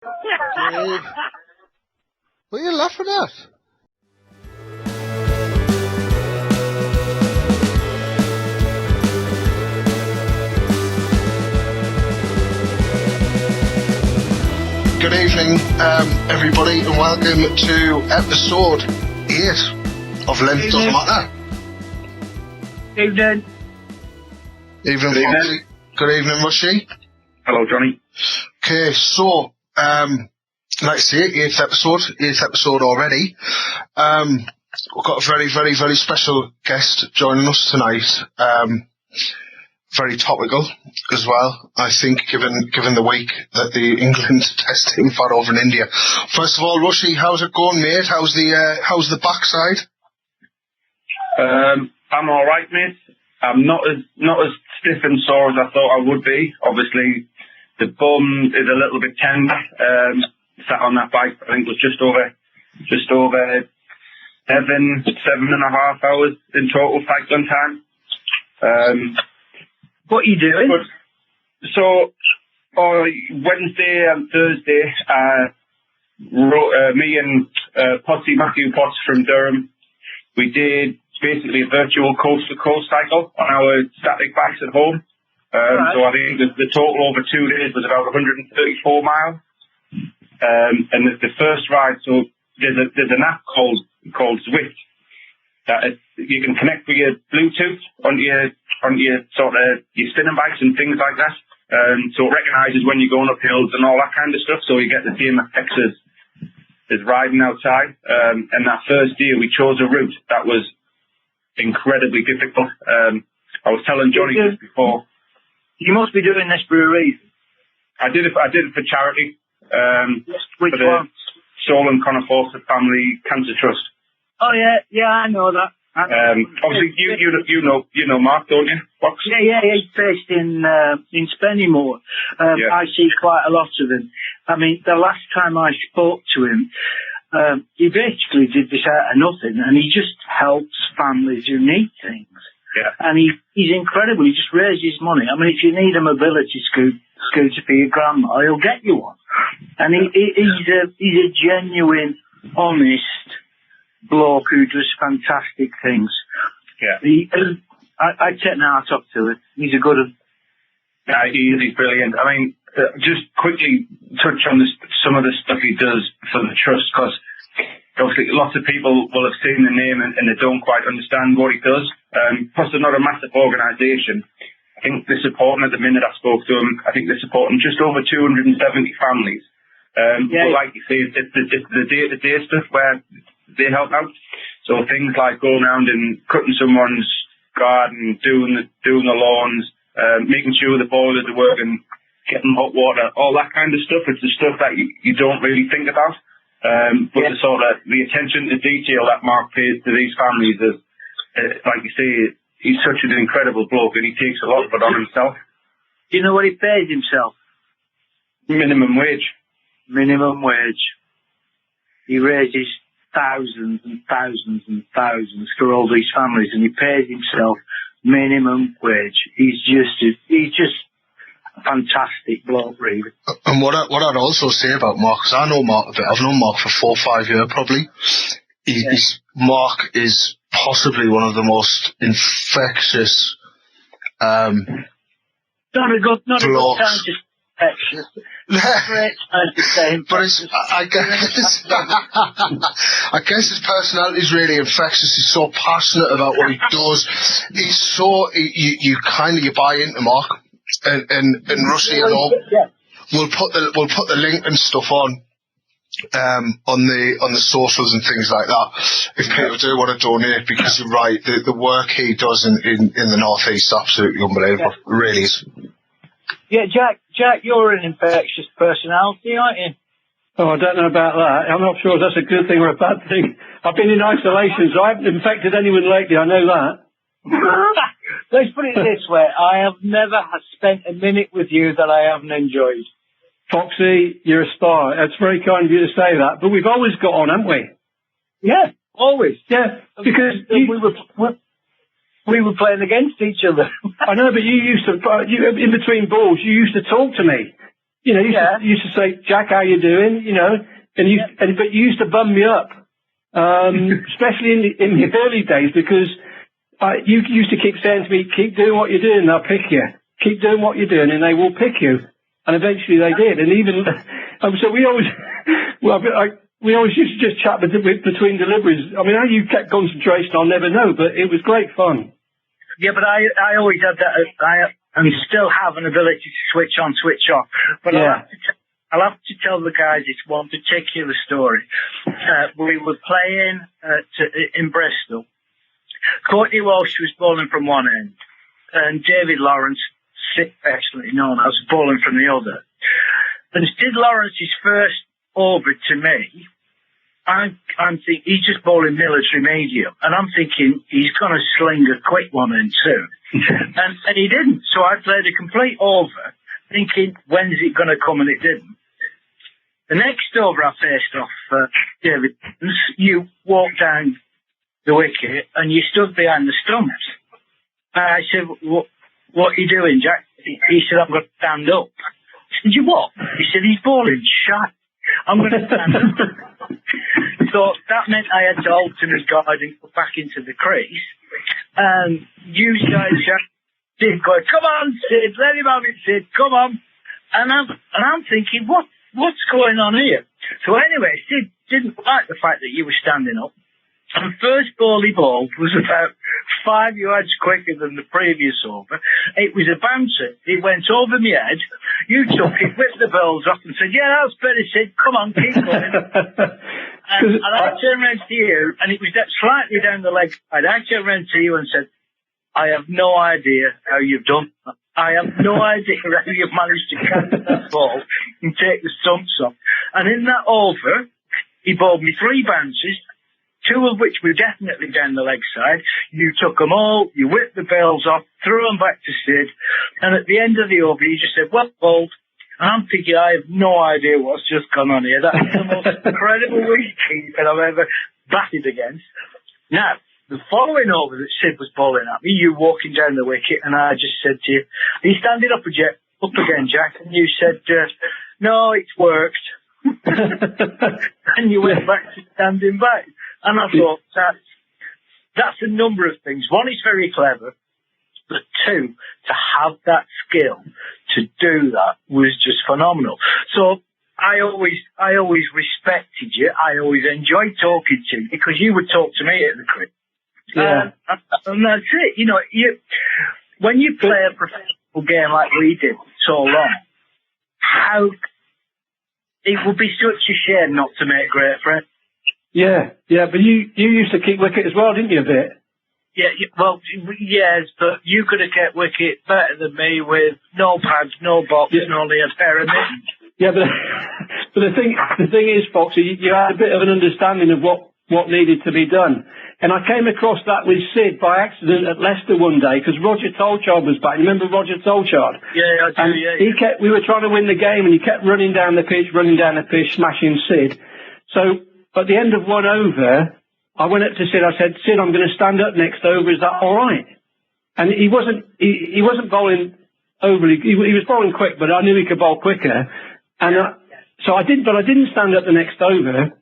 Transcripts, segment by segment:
Dave, what are you laughing at? Good evening, everybody, and welcome to episode 8 of Length Doesn't Matter. Evening. Evening, Foxy. Good evening, Rushy. Hello, Johnny. Okay, so, like I say, 8th episode already. We've got a very, very, very special guest joining us tonight. Very topical as well, I think, given the week that the England test team had over in India. First of all, Rushy, how's it going, mate? How's the backside? I'm all right, mate. I'm not as stiff and sore as I thought I would be. Obviously, the bum is a little bit tender. Sat on that bike, I think it was just over 7.5 hours in total cycling time. What are you doing? So, Wednesday and Thursday, me and Matthew Potts from Durham, we did basically a virtual coast-to-coast cycle on our static bikes at home. Right. So I think the total over 2 days was about 134 miles. And the first ride, so there's an app called Zwift that you can connect with your Bluetooth onto your sort of your spinning bikes and things like that. So it recognises when you're going up hills and all that kind of stuff. So you get the same effects as riding outside. And that first day we chose a route that was incredibly difficult. I was telling Johnny just before. You must be doing this for a reason. I did it for charity. Which for the one? Soul and Connor Forster Family Cancer Trust. Oh yeah, I know that. Obviously, you know Mark, don't you? Box? Yeah, he's based in Spennymoor. Yeah. I see quite a lot of him. I mean, the last time I spoke to him, he basically did this out of nothing, and he just helps families who need things. Yeah. And he's incredible. He just raises money. I mean, if you need a mobility scooter for your grandma, he'll get you one. And he's a genuine, honest bloke who does fantastic things. Yeah. I take my hat off to it. He's a good one. Yeah, he's brilliant. I mean, just quickly touch on some of the stuff he does for the trust, because obviously lots of people will have seen the name and they don't quite understand what he does. Plus, they're not a massive organisation. I think they're supporting, at the minute I spoke to him, I think they're supporting just over 270 families. But like you say, it's the day-to-day stuff where they help out. So things like going around and cutting someone's garden, doing the lawns, making sure the boilers are working, getting hot water, all that kind of stuff. It's the stuff that you don't really think about. But the sort of the attention to detail that Mark pays to these families is, like you say, he's such an incredible bloke, and he takes a lot of it on himself. Do you know what he pays himself? Minimum wage. Minimum wage. He raises thousands and thousands and thousands for all these families, and he pays himself minimum wage. He's just a fantastic bloke, really. And what I'd also say about Mark, because I know Mark a bit, I've known Mark for 4 or 5 years probably. Mark is possibly one of the most infectious not a good time to infectious. Great time to say infectious. But I guess his personality is really infectious. He's so passionate about what he does. He's so you buy into Mark and Rusty and all. We'll put the link and stuff on the socials and things like that if people do want to donate, because you're right, the work he does in the North East is absolutely unbelievable. It really is. Yeah, Jack, you're an infectious personality, aren't you? Oh, I don't know about that. I'm not sure if that's a good thing or a bad thing. I've been in isolation, so I haven't infected anyone lately, I know that. Let's put it this way, I have never spent a minute with you that I haven't enjoyed. Foxy, you're a star. That's very kind of you to say that. But we've always got on, haven't we? Yeah, always. Yeah, because we were playing against each other. I know, but you used to, in between balls, you used to talk to me. You know, you used to say, Jack, how you doing? You know, but you used to bum me up, especially in the early days, because you used to keep saying to me, keep doing what you're doing, they'll pick you. Keep doing what you're doing, and they will pick you. And eventually they did. And even so, we always used to just chat between deliveries. I mean, how you kept concentration, I'll never know, but it was great fun. Yeah, but I always had that. I still have an ability to switch on, switch off. But yeah. I'll have to tell the guys this one particular story. We were playing in Bristol. Courtney Walsh was bowling from one end, and David Lawrence, excellently known as, bowling from the other. And Sid Lawrence's first over to me, I'm thinking he's just bowling military medium, and I'm thinking he's going to sling a quick one in soon, and he didn't. So I played a complete over, thinking when's it going to come, and it didn't. The next over I faced off David, you walked down the wicket and you stood behind the stumps. And I said, what are you doing, Jack? He said, I'm going to stand up. I said, you what? He said, he's bowling shot. I'm going to stand up. So that meant I had to alter my guard and go back into the crease. And you guys, Jack, did go, come on, Sid, let him have it, Sid, come on. And I'm thinking, what's going on here? So anyway, Sid didn't like the fact that you were standing up. And first ball he bowled was about 5 yards quicker than the previous over. It was a bouncer. It went over my head. You took it, whipped the balls off and said, yeah, that's better, Sid. Come on, keep going. and I turned around to you, and it was slightly down the leg side. I turned around to you and said, I have no idea how you've done that. I have no idea how you've managed to catch that ball and take the stumps off. And in that over, he bowled me 3 bounces, 2 of which were definitely down the leg side. You took them all, you whipped the bails off, threw them back to Sid, and at the end of the over, you just said, well bowled. And I'm thinking, I have no idea what's just gone on here. That's the most incredible wicket-keeping I've ever batted against. Now, the following over that Sid was bowling at me, you walking down the wicket, and I just said to you, are you standing up again, Jack? And you said, no, it's worked. And you went back to standing back. And I thought, that's a number of things. One, it's very clever. But 2, to have that skill to do that was just phenomenal. So I always respected you. I always enjoyed talking to you because you would talk to me at the cricket. Yeah. And that's it. You know, when you play a professional game like we did so long, it would be such a shame not to make great friends. Yeah, but you used to keep wicket as well, didn't you, a bit? Yeah, well, yes, but you could have kept wicket better than me with no pads, no box, and only a pair of mittens. Yeah, but the thing is, Foxy, you had a bit of an understanding of what needed to be done. And I came across that with Sid by accident at Leicester one day because Roger Tolchard was back. You remember Roger Tolchard? Yeah, I do, and yeah. We were trying to win the game and he kept running down the pitch, smashing Sid. So at the end of one over, I went up to Sid. I said, Sid, I'm going to stand up next over. Is that all right? And he wasn't bowling overly. He was bowling quick, but I knew he could bowl quicker. And so I didn't. But I didn't stand up the next over.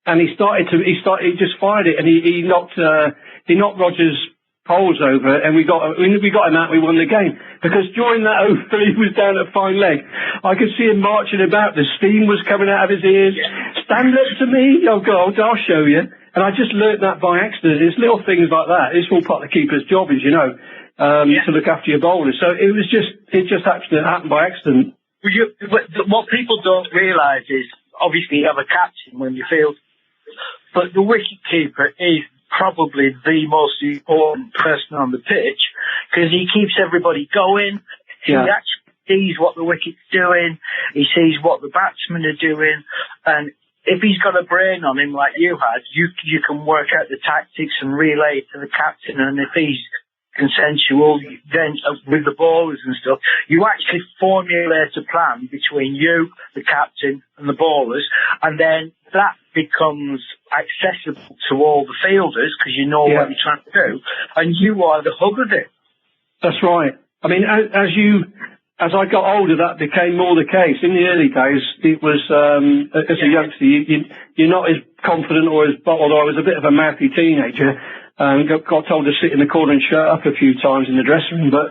And he just fired it, and he knocked Roger's poles over, and we got him out. We won the game because during that over he was down at fine leg. I could see him marching about. The steam was coming out of his ears. Stand up to me, oh God, I'll show you. And I just learnt that by accident. It's little things like that. It's all part of the keeper's job, as you know, to look after your bowlers. So it just happened by accident. What people don't realise is obviously you have a captain when you field. But the wicket-keeper is probably the most important person on the pitch because he keeps everybody going. He actually sees what the wicket's doing. He sees what the batsmen are doing. And if he's got a brain on him like you had, you can work out the tactics and relay it to the captain. And if he's consensual, then with the bowlers and stuff, you actually formulate a plan between you, the captain, and the bowlers. And then that becomes accessible to all the fielders because you know what you're trying to do, and you are the hub of it. That's right. I mean, as as I got older, that became more the case. In the early days, it was, as a youngster, you're not as confident or as, although I was a bit of a mouthy teenager, got told to sit in the corner and shut up a few times in the dressing room. But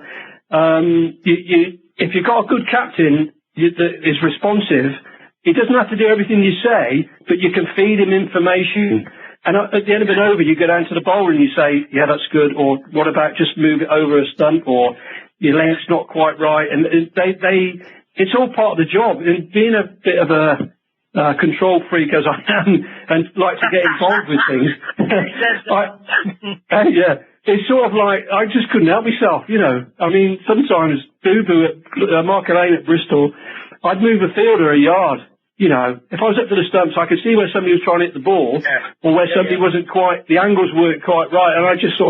if you've got a good captain that is responsive, he doesn't have to do everything you say, but you can feed him information. And at the end of an over, you go down to the bowler and you say, yeah, that's good, or what about just move it over a stump, or your length's not quite right. And it's all part of the job. And being a bit of a control freak as I am and like to get involved with things, it's sort of like I just couldn't help myself, you know. I mean, sometimes Boo-Boo at Market Lane at Bristol, I'd move a fielder a yard. You know, if I was up to the stumps, I could see where somebody was trying to hit the ball, or where somebody wasn't quite, the angles weren't quite right, and I just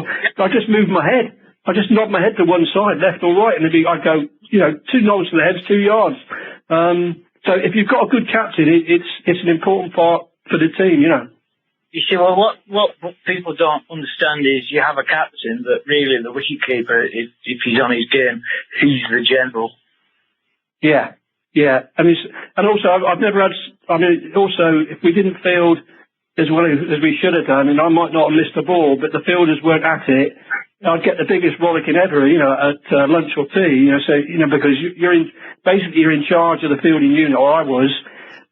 moved my head. I just nod my head to one side, left or right, and I'd go, you know, 2 nods to the head, 2 yards. So if you've got a good captain, it's an important part for the team, you know. You see, well, what people don't understand is you have a captain, but really the wicketkeeper, if he's on his game, he's the general. Yeah. Yeah, and also I've never had. I mean, also if we didn't field as well as we should have done, and I might not have missed a ball, but the fielders weren't at it, I'd get the biggest rollicking ever, you know, at lunch or tea, you know. So you know, because you're in charge of the fielding unit, or I was,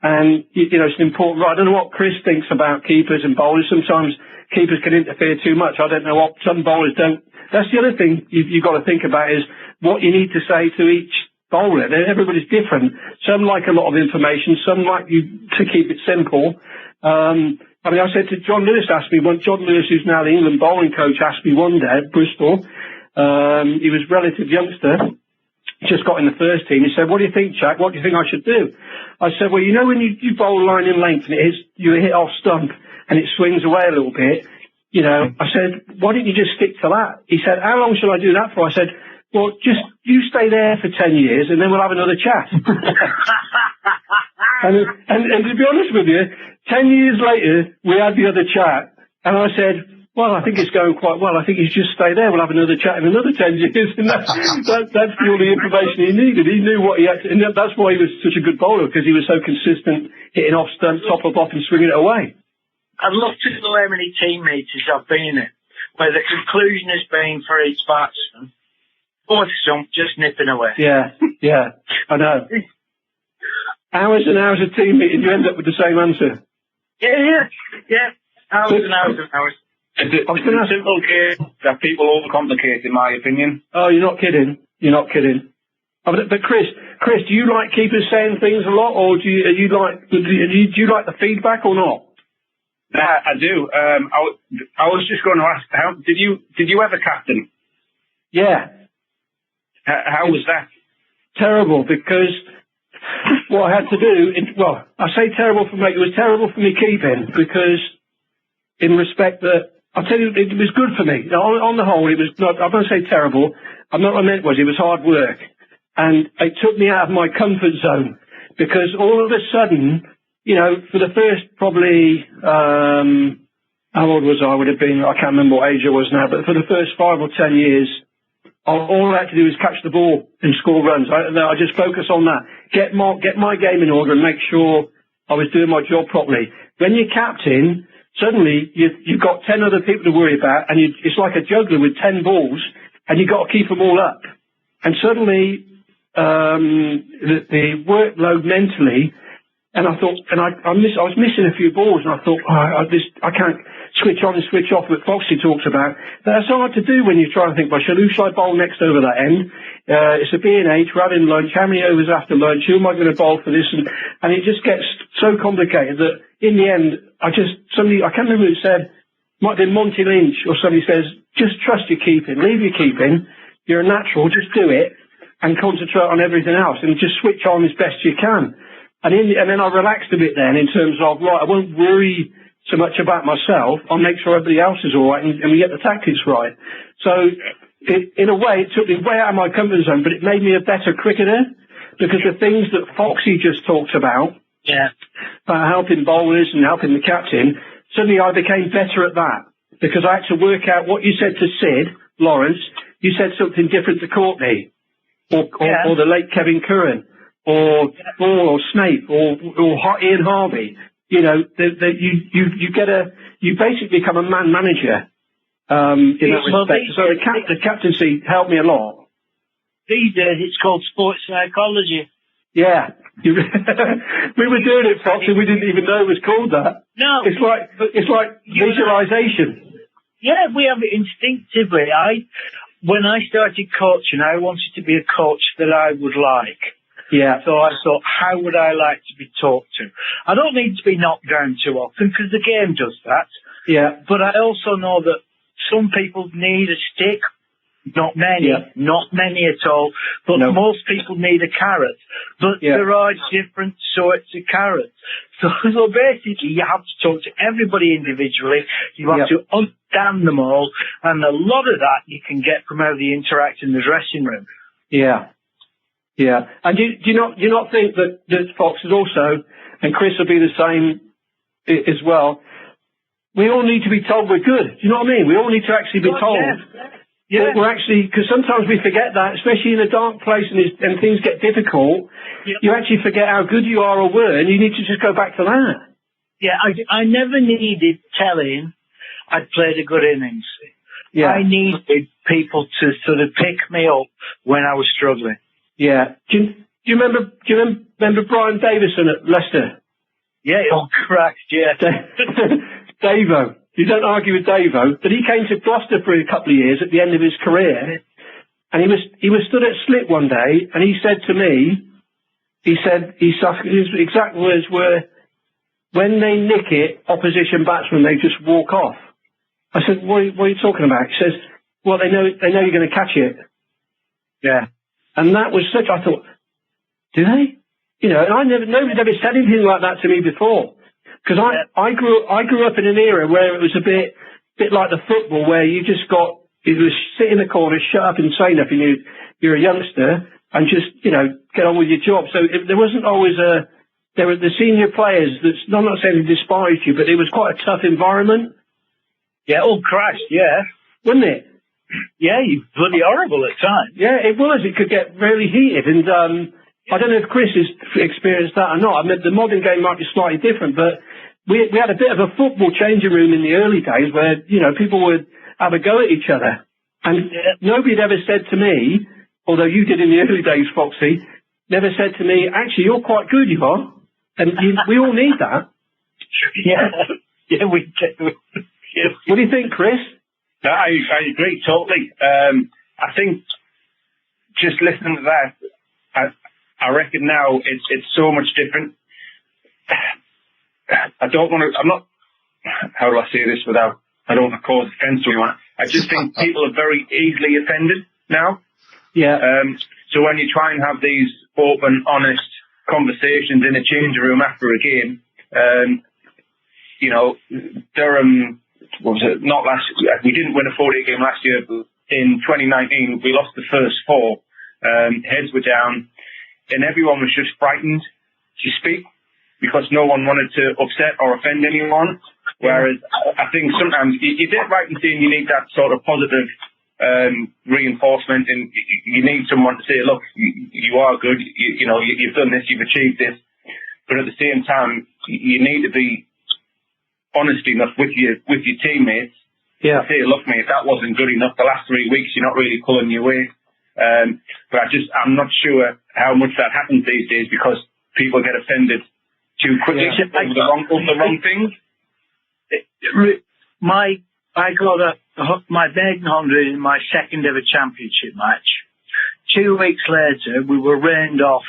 and you know it's an important. Right, I don't know what Chris thinks about keepers and bowlers. Sometimes keepers can interfere too much. I don't know what some bowlers don't. That's the other thing you've got to think about is what you need to say to each bowler. Everybody's different. Some like a lot of information. Some like you to keep it simple. I mean, I said to John Lewis, John Lewis, who's now the England bowling coach, asked me one day at Bristol. He was a relative youngster, just got in the first team. He said, "What do you think, Jack? What do you think I should do?" I said, "Well, you know when you bowl line in length and you hit off stump and it swings away a little bit, you know." I said, "Why don't you just stick to that?" He said, "How long shall I do that for?" I said, "Well, just you stay there for 10 years and then we'll have another chat." and to be honest with you, 10 years later, we had the other chat, and I said, "Well, I think it's going quite well. I think you just stay there. We'll have another chat in another 10 years." And that's all the information he needed. He knew what he had to, and that's why he was such a good bowler, because he was so consistent, hitting off stump, top of off, and swinging it away. I'd love to know how many team meetings I've been in where the conclusion has been for each batsman, fourth stump, just nipping away. Yeah, I know. Hours and hours of team meeting, you end up with the same answer. Yeah. Hours and hours. It's a simple case that people overcomplicate, in my opinion. Oh, you're not kidding. But Chris, do you like keepers saying things a lot, or do you like the feedback or not? I do. I was just going to ask, how did you ever captain? Yeah. How was that? Terrible, because what I had to do, I say terrible for me, it was terrible for me keeping, because in respect that, I'll tell you, it was good for me. On the whole, it was not, I'm going to say terrible, what I meant was it was hard work. And it took me out of my comfort zone, because all of a sudden, you know, for the first probably, how old was I? Would have been, I can't remember what age I was now, but for the first 5 or 10 years, all I had to do was catch the ball and score runs. I just focus on that. Get my game in order and make sure I was doing my job properly. When you're captain, suddenly you've got 10 other people to worry about, and it's like a juggler with 10 balls, and you've got to keep them all up. And suddenly, the workload mentally, and I thought, and I was missing a few balls, and I thought, I can't switch on and switch off that Foxy talks about. That's hard to do when you're trying to think, well, who shall I bowl next over that end? It's a B&H, we're having lunch, how many overs after lunch, who am I going to bowl for this? And it just gets so complicated that in the end, I can't remember who said, might have been Monty Lynch, or somebody says, just trust your keeping, leave your keeping, you're a natural, just do it, and concentrate on everything else, and just switch on as best you can. And then I relaxed a bit then in terms of, right, I won't worry so much about myself, I'll make sure everybody else is all right and we get the tactics right. So in a way, it took me way out of my comfort zone, but it made me a better cricketer, because the things that Foxy just talked about, helping bowlers and helping the captain, suddenly I became better at that, because I had to work out what you said to Sid, Lawrence, you said something different to Courtney. or the late Kevin Curran, or Ball or Snape, or Ian Harvey. You know, you basically become a man manager in that respect. So the captaincy helped me a lot. These days it's called sports psychology. Yeah. We were doing it, Fox, and we didn't even know it was called that. No. It's like visualization. Yeah, we have it instinctively. When I started coaching, I wanted to be a coach that I would like. Yeah. So I thought, how would I like to be talked to? I don't need to be knocked down too often because the game does that. Yeah. But I also know that some people need a stick. Not many at all, but most people need a carrot. But there are different sorts of carrots. So basically you have to talk to everybody individually. You have to understand them all. And a lot of that you can get from how they interact in the dressing room. Yeah. Yeah. And do you not think that Fox is also, and Chris will be the same as well, we all need to be told we're good. Do you know what I mean? We all need to actually be told. Yeah. We're actually, because sometimes we forget that, especially in a dark place and things get difficult, you actually forget how good you are or were, and you need to just go back to that. Yeah, I never needed telling I'd played a good innings. Yeah. I needed people to sort of pick me up when I was struggling. Yeah. Do you remember Brian Davison at Leicester? Yeah, Christ, yeah. Davo. You don't argue with Davo, but he came to Gloucester for a couple of years at the end of his career, and he was stood at slip one day, and he said to me, his exact words were, when they nick it, opposition batsmen, they just walk off. I said, what are you talking about? He says, well, they know you're going to catch it. Yeah. And that was I thought, do they? You know, and nobody's ever said anything like that to me before. Because I grew up in an era where it was a bit like the football, where you just sit in the corner, shut up and say nothing. You're a youngster and just, you know, get on with your job. So there wasn't always there were the senior players I'm not saying they despised you, but it was quite a tough environment. Yeah, Christ, yeah. Wasn't it? Yeah, you bloody horrible at times. Yeah, it was. It could get really heated. And I don't know if Chris has experienced that or not. I mean, the modern game might be slightly different, but we had a bit of a football changing room in the early days where, you know, people would have a go at each other. And nobody had ever said to me, although you did in the early days, Foxy, never said to me, actually, you're quite good, you are. And we all need that. Yeah, we do. What do you think, Chris? No, I agree totally. I think just listening to that, I reckon now it's so much different. I'm not, how do I say this without, I don't want to cause offence to anyone. I just think people are very easily offended now. Yeah. So when you try and have these open, honest conversations in a changing room after a game, you know, Durham, what was it, not last year, we didn't win a 40 game last year, but in 2019 we lost the first four, heads were down, and everyone was just frightened to speak because no one wanted to upset or offend anyone. Whereas I think sometimes you did right in saying you need that sort of positive reinforcement, and you need someone to say, look, you are good, you know, you've done this, you've achieved this. But at the same time, you need to be honest enough with your teammates to say, look, mate, that wasn't good enough. The last 3 weeks, you're not really pulling your weight. But I'm not sure how much that happens these days because people get offended too quickly over the wrong things. I got my maiden 100 in my second ever championship match. 2 weeks later, we were rained off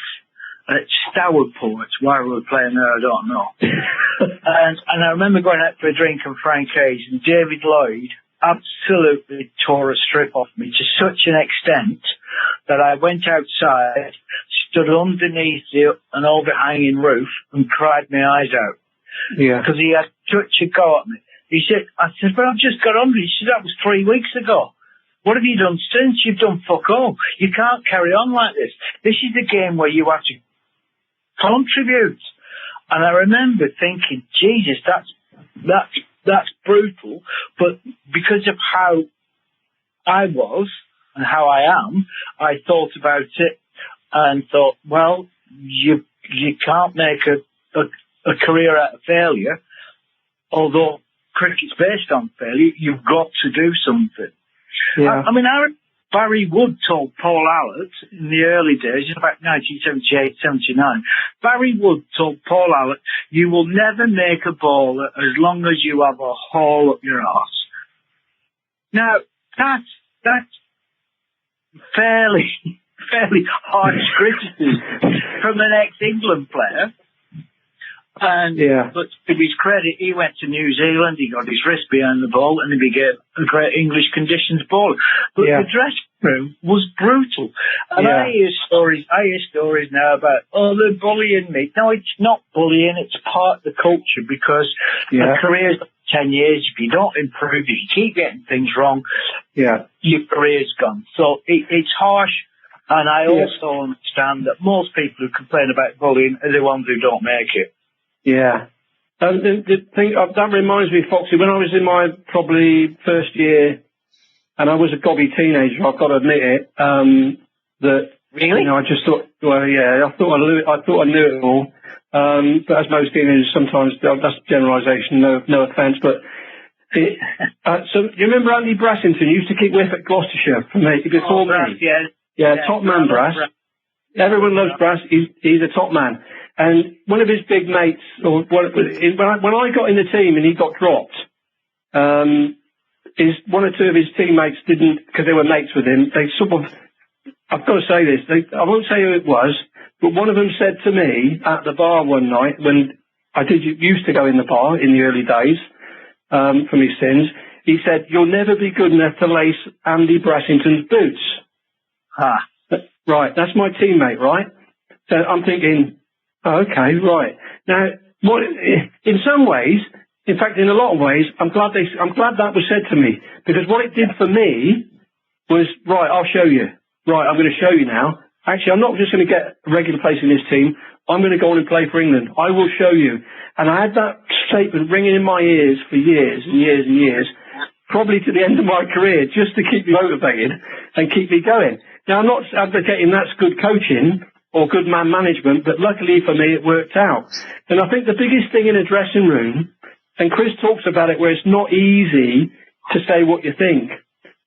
at Stourport. Why we were playing there, I don't know. and I remember going out for a drink in Frank Hayes, and David Lloyd absolutely tore a strip off me to such an extent that I went outside, stood underneath an overhanging roof, and cried my eyes out. Yeah. Because he had such a go at me. I said, but I've just got 100. He said, that was 3 weeks ago. What have you done since? You've done fuck all. You can't carry on like this. This is the game where you have to contribute. And I remember thinking, Jesus, that's brutal. But because of how I was and how I am, I thought about it and thought, well, you can't make a career out of failure, although cricket's based on failure. You've got to do something. Yeah. I mean, Barry Wood told Paul Allott in the early days, in about 1978, 79, Barry Wood told Paul Allott, you will never make a bowler as long as you have a hole up your arse. Now, that's fairly harsh criticism from an ex-England player. But to his credit, he went to New Zealand, he got his wrist behind the ball, and he became a great English conditions bowler. But the dressing room was brutal. And I hear stories now about, they're bullying me. No, it's not bullying, it's part of the culture, because a career's 10 years. If you don't improve, if you keep getting things wrong, your career's gone. So it's harsh. And I also understand that most people who complain about bullying are the ones who don't make it. Yeah. The thing that reminds me, Foxy, when I was in my probably first year, and I was a gobby teenager, I've got to admit it, that really, I just thought, I thought I knew it all. But as most teenagers, sometimes that's a generalisation. No offence, but so you remember Andy Brassington used to keep whip at Gloucestershire for me before me. Top man, Brass. Everyone loves Brass. He's a top man. And one of his big mates, when I got in the team and he got dropped, one or two of his teammates didn't, because they were mates with him, they sort of, I've got to say this, I won't say who it was, but one of them said to me at the bar one night, when I used to go in the bar in the early days, from his sins, he said, you'll never be good enough to lace Andy Brassington's boots. Right, that's my teammate, right? So I'm thinking, okay, right. Now, in some ways, in fact, in a lot of ways, I'm glad that was said to me, because what it did for me was, right, I'll show you. Right, I'm going to show you now. Actually, I'm not just going to get a regular place in this team. I'm going to go on and play for England. I will show you. And I had that statement ringing in my ears for years and years and years, probably to the end of my career, just to keep me motivated and keep me going. Now, I'm not advocating that's good coaching or good man management, but luckily for me, it worked out. And I think the biggest thing in a dressing room, and Chris talks about it, where it's not easy to say what you think,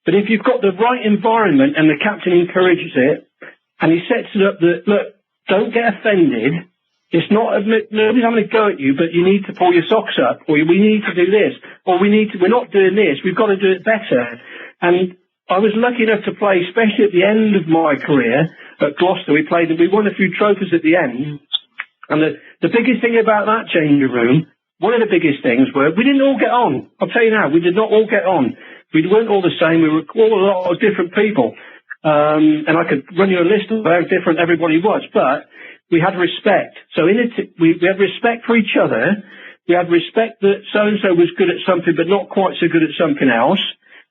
but if you've got the right environment and the captain encourages it, and he sets it up that, look, don't get offended. It's not, nobody's having a go at you, but you need to pull your socks up, or we need to do this, or we're not doing this, we've got to do it better. And I was lucky enough to play, especially at the end of my career at Gloucester. We won a few trophies at the end. And the biggest thing about that changing room, one of the biggest things were, we didn't all get on. I'll tell you now, we did not all get on. We weren't all the same. We were all a lot of different people. And I could run you a list of how different everybody was, but we had respect. So we had respect for each other. We had respect that so-and-so was good at something, but not quite so good at something else.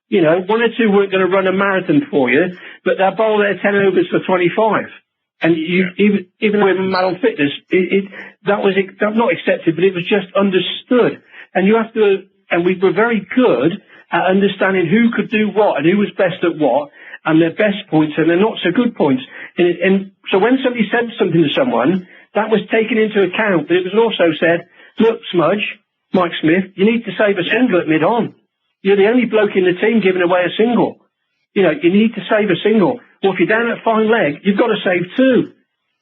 You know, one or two weren't going to run a marathon for you, but they'll bowl their 10 overs for 25. And even though we were mad on fitness, that was not accepted, but it was just understood. And and we were very good at understanding who could do what and who was best at what, and their best points and their not so good points. And so when somebody said something to someone, that was taken into account, but it was also said, look, Smudge, Mike Smith, you need to save a single at mid-on. You're the only bloke in the team giving away a single. You know, you need to save a single. Or if you're down at fine leg, you've got to save two.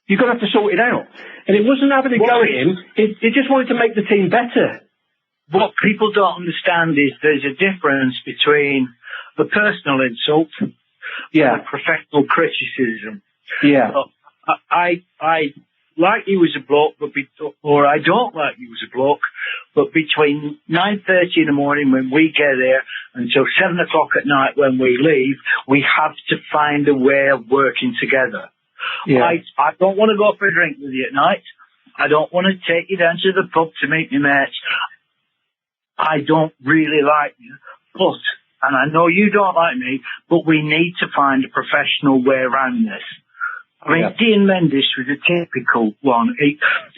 You've got to have to sort it out. And it wasn't having a go at him. It just wanted to make the team better. What people don't understand is there's a difference between the personal insult and professional criticism. Yeah. So I like you as a bloke, or I don't like you as a bloke, but between 9:30 in the morning when we get there until 7 o'clock at night when we leave, we have to find a way of working together. Yeah. I don't want to go for a drink with you at night. I don't want to take you down to the pub to meet your mates. I don't really like you, and I know you don't like me, but we need to find a professional way around this. I mean, Dean Mendes was a typical one.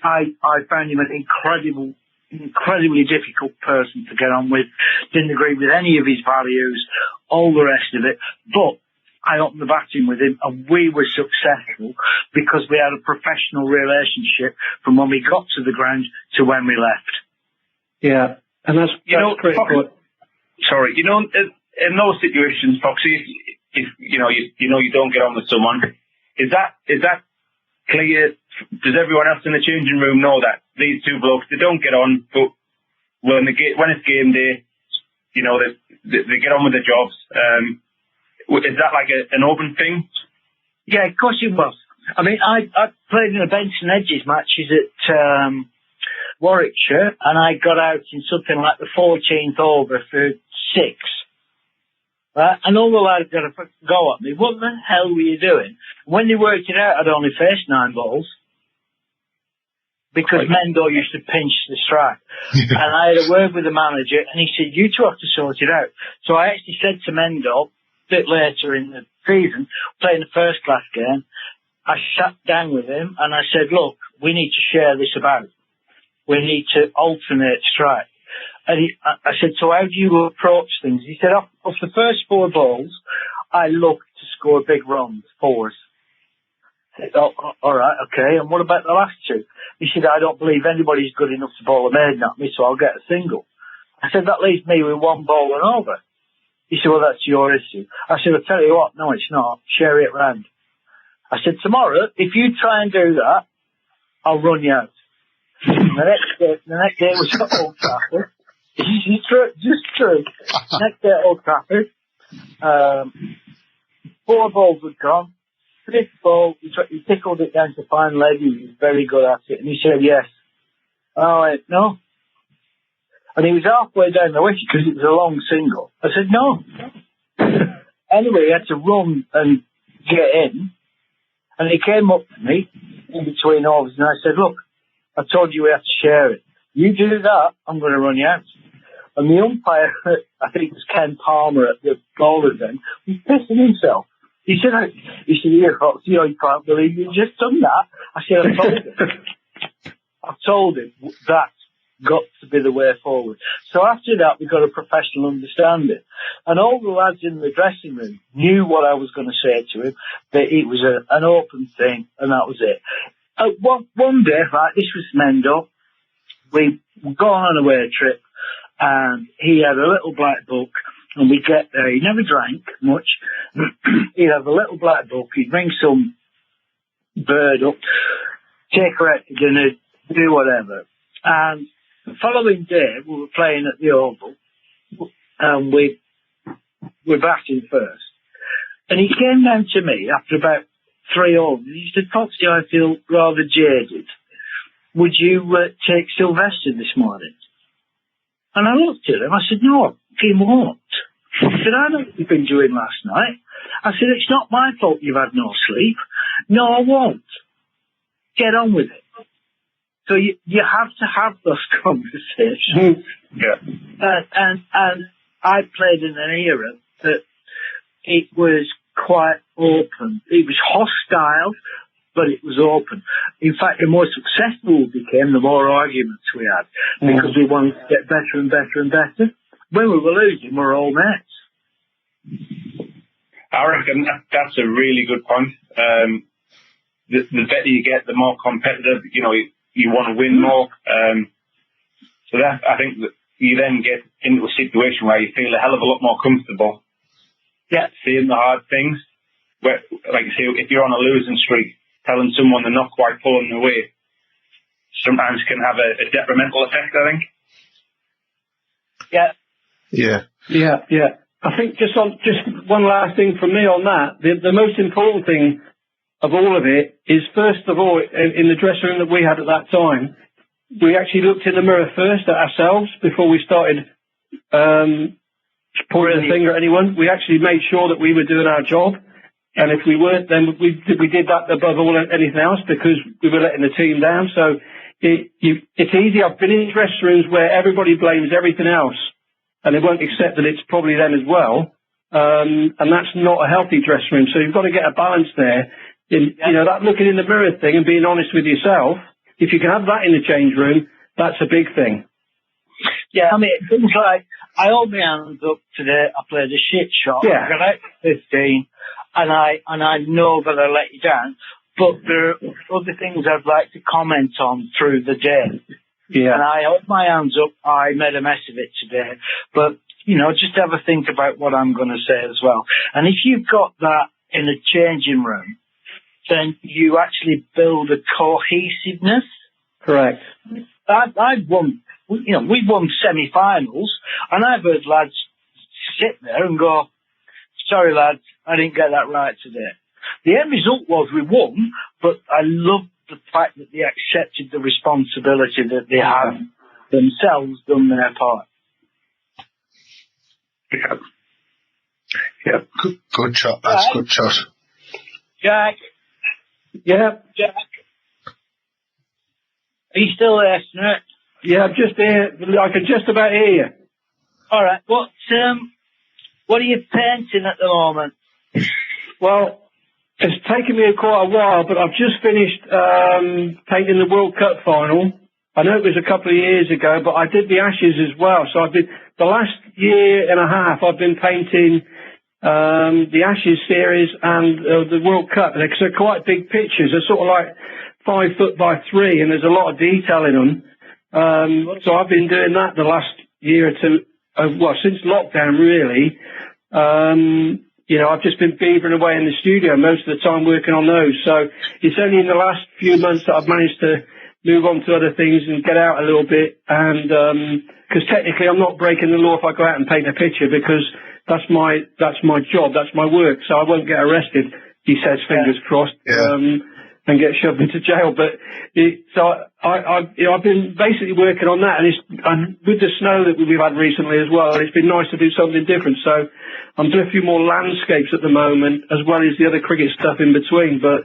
I found him an incredibly difficult person to get on with. Didn't agree with any of his values, all the rest of it. But I opened the batting with him, and we were successful because we had a professional relationship from when we got to the ground to when we left. Yeah, and that's critical. Sorry, in those situations, Foxy, if you don't get on with someone, is that clear? Does everyone else in the changing room know that these two blokes, they don't get on, but when it's game day, they get on with their jobs? Is that like an open thing? Yeah, of course it was. I mean, I played in the Benson Edges matches at Warwickshire, and I got out in something like the 14th over for 6. Right? And all the lads got a go at me. What the hell were you doing? When they worked it out, I'd only faced 9 balls. Because Mendo used to pinch the strike. And I had a word with the manager, and he said, you two have to sort it out. So I actually said to Mendo, a bit later in the season, playing the first class game, I sat down with him, and I said, look, we need to share this about. We need to alternate strike. And I said, so how do you approach things? He said, off the first 4 balls, I looked to score big runs, 4s. I said, oh, all right, okay. And what about the last 2? He said, I don't believe anybody's good enough to bowl a maiden at me, so I'll get a single. I said, that leaves me with 1 ball and over. He said, well, that's your issue. I said, I'll tell you what, no, it's not. Share it round. I said, tomorrow, if you try and do that, I'll run you out. The next day was at Old Trafford. Just true. Next day at Old Trafford, 4 balls had gone. 5th ball, he tickled it down to fine leg. He was very good at it. And he said, yes. I went, no. And he was halfway down the wicket because it was a long single. I said, no. Anyway, he had to run and get in. And he came up to me in between overs, and I said, look, I told you we have to share it. You do that, I'm going to run you out. And the umpire, I think it was Ken Palmer at the bowler's end, was pissing himself. He said, here, Fox, you can't believe you just done that. I said, I've told him that's got to be the way forward. So after that, we got a professional understanding. And all the lads in the dressing room knew what I was going to say to him, that it was an open thing, and that was it. One day, right, this was Mendo, we were going on a away trip, and he had a little black book, and we get there. He never drank much. He'd have a little black book. He'd bring some bird up, take her out to dinner, do whatever. And the following day, we were playing at the Oval, and we were batting first. And he came down to me after about 3 overs. He said, Foxy, I feel rather jaded. Would you take Sylvester this morning? And I looked at him. I said, no, he won't. I said, I know what you've been doing last night. I said, it's not my fault you've had no sleep. No, I won't. Get on with it. So you have to have those conversations. Yeah. And I played in an era that it was quite open. It was hostile, but it was open. In fact, the more successful we became, the more arguments we had, because we wanted to get better and better and better. When we were losing, we were all mates. I reckon that's a really good point. The better you get, the more competitive, you want to win more. So that, I think that you then get into a situation where you feel a hell of a lot more comfortable. Yeah. Seeing the hard things. Where, like you say, if you're on a losing streak, telling someone they're not quite pulling away sometimes can have a detrimental effect, I think. Yeah. I think just one last thing from me on that. The most important thing of all of it is, first of all, in the dressing room that we had at that time, we actually looked in the mirror first at ourselves before we started pointing the finger at anyone. We actually made sure that we were doing our job. And if we weren't, then we did that above all anything else, because we were letting the team down. So it's easy. I've been in dressing rooms where everybody blames everything else, and they won't accept that it's probably them as well. And that's not a healthy dressing room. So you've got to get a balance there. That looking in the mirror thing and being honest with yourself. If you can have that in the change room, that's a big thing. Yeah, I mean, things like, I hold my hands up today, I played a shit shot, Yeah. I got out 15, and I know that I let you down, but there are other things I'd like to comment on through the day. Yeah. And I hold my hands up. I made a mess of it today, but just have a think about what I'm going to say as well. And if you've got that in a changing room, then you actually build a cohesiveness. Correct. I've won, we've won semi-finals, and I've heard lads sit there and go, sorry lads, I didn't get that right today. The end result was we won, but I love the fact that they accepted the responsibility that they had themselves done their part. Yeah. Good shot. That's good shot. Jack. Yeah. Jack. Are you still there, Snurt? Yeah, I'm just here. I can just about hear you. All right. What are you painting at the moment? Well, it's taken me quite a while, but I've just finished painting the World Cup final. I know it was a couple of years ago, but I did the Ashes as well. So the last year and a half, I've been painting the Ashes series and the World Cup. They're quite big pictures. They're sort of like 5 foot by 3, and there's a lot of detail in them. So I've been doing that the last year or two, since lockdown, really. I've just been beavering away in the studio most of the time working on those. So it's only in the last few months that I've managed to move on to other things and get out a little bit. And because technically I'm not breaking the law if I go out and paint a picture, because that's my job, that's my work. So I won't get arrested, he says, fingers crossed. And get shoved into jail. But I've been basically working on that, and with the snow that we've had recently as well, it's been nice to do something different. So I'm doing a few more landscapes at the moment, as well as the other cricket stuff in between. But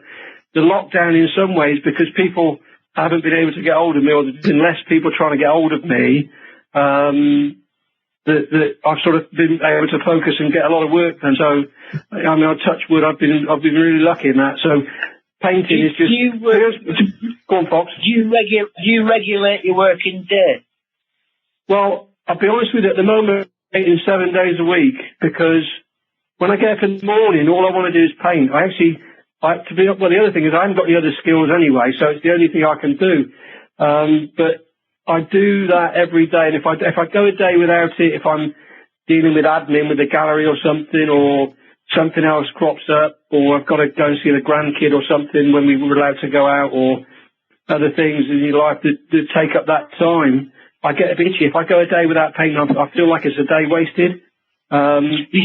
the lockdown, in some ways, because people haven't been able to get hold of me, or there's been less people trying to get hold of me, that I've sort of been able to focus and get a lot of work done. So I touch wood, I've been really lucky in that. So painting is just... Go on, Fox. Do you regulate your working day? Well, I'll be honest with you, at the moment, I'm painting 7 days a week, because when I get up in the morning, all I want to do is paint. The other thing is I haven't got any other skills anyway, so it's the only thing I can do. But I do that every day, and if I go a day without it, if I'm dealing with admin with the gallery or something, or something else crops up, or I've got to go and see the grandkid or something when we were allowed to go out, or other things in your life that take up that time, I get a bit itchy. If I go a day without painting, I feel like it's a day wasted. You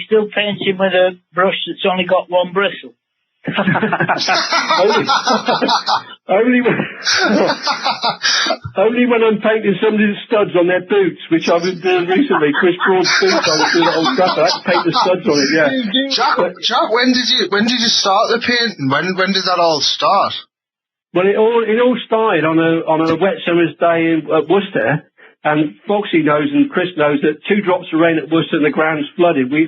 still painting with a brush that's only got one bristle? only when I'm painting somebody's studs on their boots, which I've been doing recently. Chris Broad's boots, I was doing that old stuff. I had to paint the studs on it. Yeah. Jack, when did you start the painting? When did that all start? Well, it all started on a wet summer's day at Worcester. And Foxy knows and Chris knows that 2 drops of rain at Worcester and the ground's flooded. We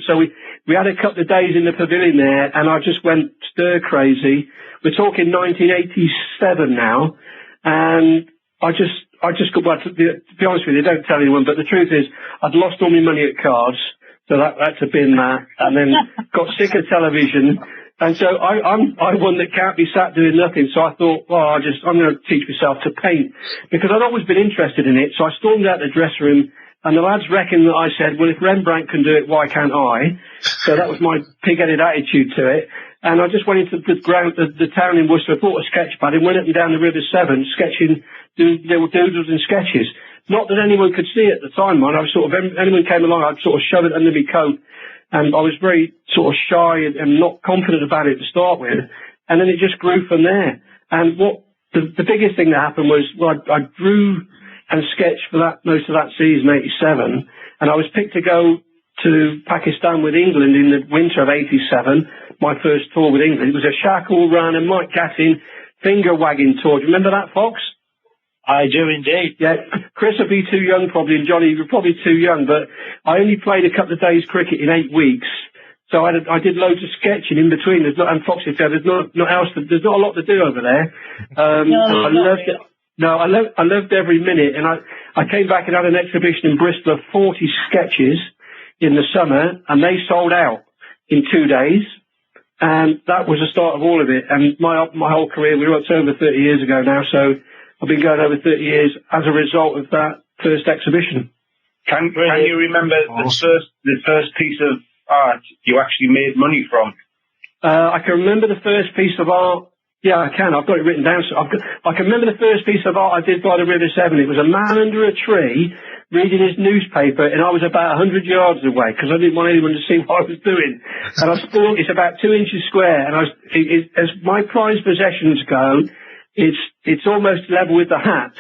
had a couple of days in the pavilion there, and I just went stir crazy. We're talking 1987 now, and I just got, well, to be honest with you, don't tell anyone, but the truth is I'd lost all my money at cards, so that had to bin that, and then got sick of television. And so I'm one that can't be sat doing nothing. So I thought, well, I'm going to teach myself to paint, because I'd always been interested in it. So I stormed out the dressing room, and the lads reckoned that I said, well, if Rembrandt can do it, why can't I? So that was my pig-headed attitude to it. And I just went into the town in Worcester, bought a sketch pad, and went up and down the River Severn, sketching little doodles and sketches. Not that anyone could see it at the time, man. I was anyone came along, I'd sort of shove it under my coat. And I was very sort of shy and not confident about it to start with. And then it just grew from there. And what the biggest thing that happened was, well, I drew and sketched for most of that season, 87. And I was picked to go to Pakistan with England in the winter of 87, my first tour with England. It was a Shaq all-round and Mike Gattin finger-wagging tour. Do you remember that, Fox? I do indeed. Yeah, Chris would be too young probably, and Johnny, you're probably too young, but I only played a couple of days cricket in 8 weeks, so I did loads of sketching in between. There's not a lot to do over there. I loved it. No, I loved every minute, and I came back and had an exhibition in Bristol of 40 sketches in the summer, and they sold out in 2 days. And that was the start of all of it. And my whole career, we were up to over 30 years ago now, so I've been going over 30 years as a result of that first exhibition. Can you remember the first piece of art you actually made money from? I can remember the first piece of art. Yeah, I can. I've got it written down. So I can remember the first piece of art I did by the River Severn. It was a man under a tree reading his newspaper, and I was about 100 yards away because I didn't want anyone to see what I was doing. And it's about 2 inches square, and as my prized possessions go, it's almost level with the hat.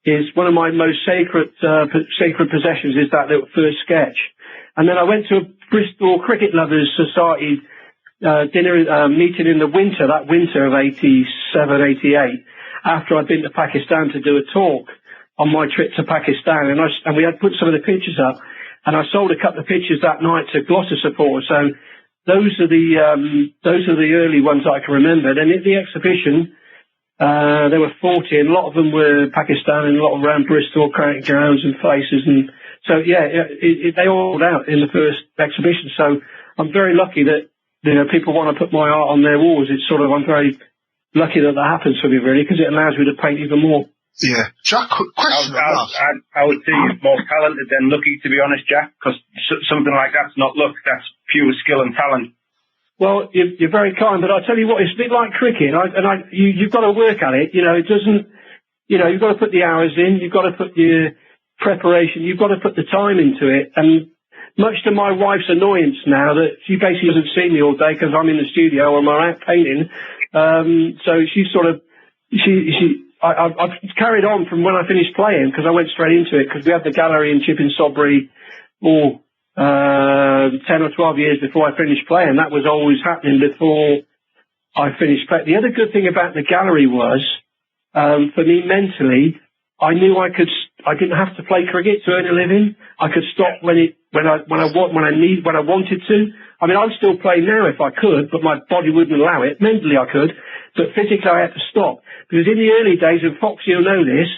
Is one of my most sacred possessions is that little first sketch. And then I went to a Bristol Cricket Lovers Society meeting in the winter, that winter of 87, 88, after I'd been to Pakistan to do a talk on my trip to Pakistan, and we had put some of the pictures up, and I sold a couple of pictures that night to Gloucester supporters. So those are the early ones I can remember. Then at the exhibition, there were 40, and a lot of them were Pakistan, and a lot around Bristol, Crank Grounds and places, and so they all went out in the first exhibition. So I'm very lucky that people want to put my art on their walls. I'm very lucky that happens for me, really, because it allows me to paint even more. Yeah. Jack, question I would say you're more talented than lucky, to be honest, Jack, because something like that's not luck, that's pure skill and talent. Well, you're very kind, but I tell you what, it's a bit like cricket, you've got to work at it. It doesn't, you've got to put the hours in, you've got to put your preparation, you've got to put the time into it, and much to my wife's annoyance now that she basically doesn't see me all day because I'm in the studio or I'm out painting. So I've carried on from when I finished playing because I went straight into it because we had the gallery in Chipping Sodbury 10 or 12 years before I finished playing. That was always happening before I finished playing. The other good thing about the gallery was, for me mentally, I knew I didn't have to play cricket to earn a living. I could stop when I wanted to. I mean, I'd still play now if I could, but my body wouldn't allow it. Mentally I could, but physically I had to stop. Because in the early days, and Foxy will know this,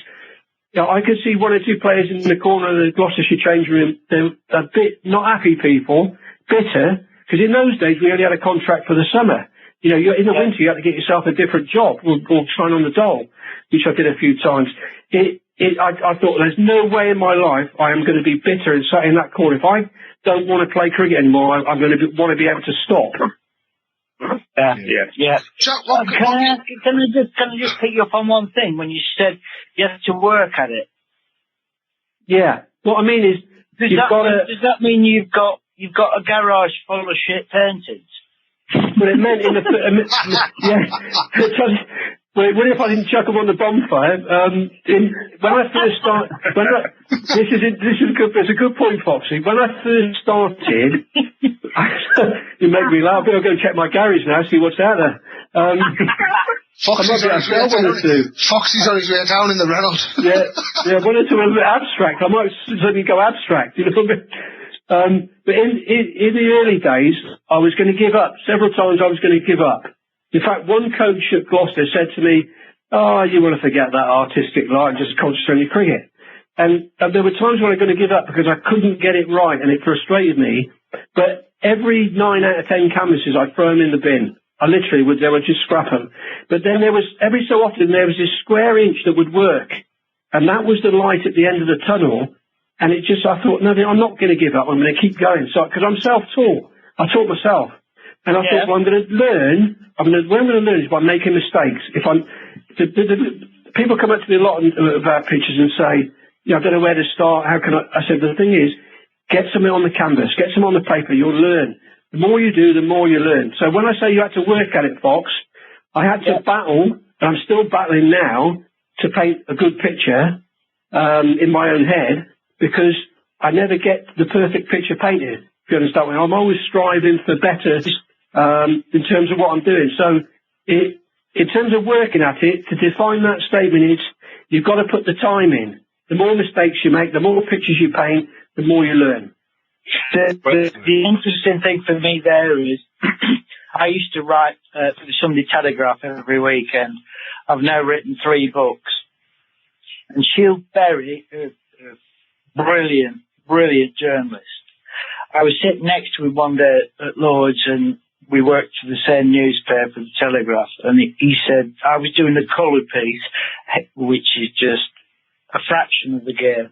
I could see one or two players in the corner of the Gloucestershire change room, they're a bit not happy people, bitter, because in those days we only had a contract for the summer. In the winter you had to get yourself a different job or sign on the dole, which I did a few times. I thought there's no way in my life I am going to be bitter and sat in that corner. If I don't want to play cricket anymore, I'm going to want to be able to stop. Yeah. Can I just pick you up on one thing when you said you have to work at it? Yeah. What I mean is, does that mean you've got a garage full of shit paintings? But it meant Well, what if I didn't chuck them on the bonfire? When I first started, it's a good point, Foxy. When I first started, you make me laugh. I'm going to check my garage now, see what's out there. Foxy's on his way down in the road. yeah, one or two a bit abstract. I might suddenly go abstract, you know. But in the early days, I was going to give up. Several times I was going to give up. In fact, one coach at Gloucester said to me, you want to forget that artistic life and just concentrate on your cricket. And there were times when I was going to give up because I couldn't get it right and it frustrated me. But every 9 out of 10 canvases, I'd throw them in the bin. I literally would just scrap them. But then every so often, there was this square inch that would work. And that was the light at the end of the tunnel. And I thought, no, I'm not going to give up. I'm going to keep going. So, because I'm self-taught. I taught myself. And I thought, well, I'm going to learn. What I'm going to learn is by making mistakes. People come up to me a lot about pictures and say, I don't know where to start. How can I? I said, the thing is, get something on the canvas, get something on the paper. You'll learn. The more you do, the more you learn. So when I say you had to work at it, Fox, I had to battle, and I'm still battling now to paint a good picture in my own head because I never get the perfect picture painted. If you understand me, I'm always striving for better. In terms of what I'm doing. So in terms of working at it, to define that statement is you've got to put the time in. The more mistakes you make, the more pictures you paint, the more you learn. The interesting thing for me there is I used to write for the Sunday Telegraph every weekend. I've now written 3 books. And Sheila Berry, a brilliant journalist, I was sitting next to him one day at Lord's and we worked for the same newspaper, the Telegraph, and he said I was doing the colour piece, which is just a fraction of the game,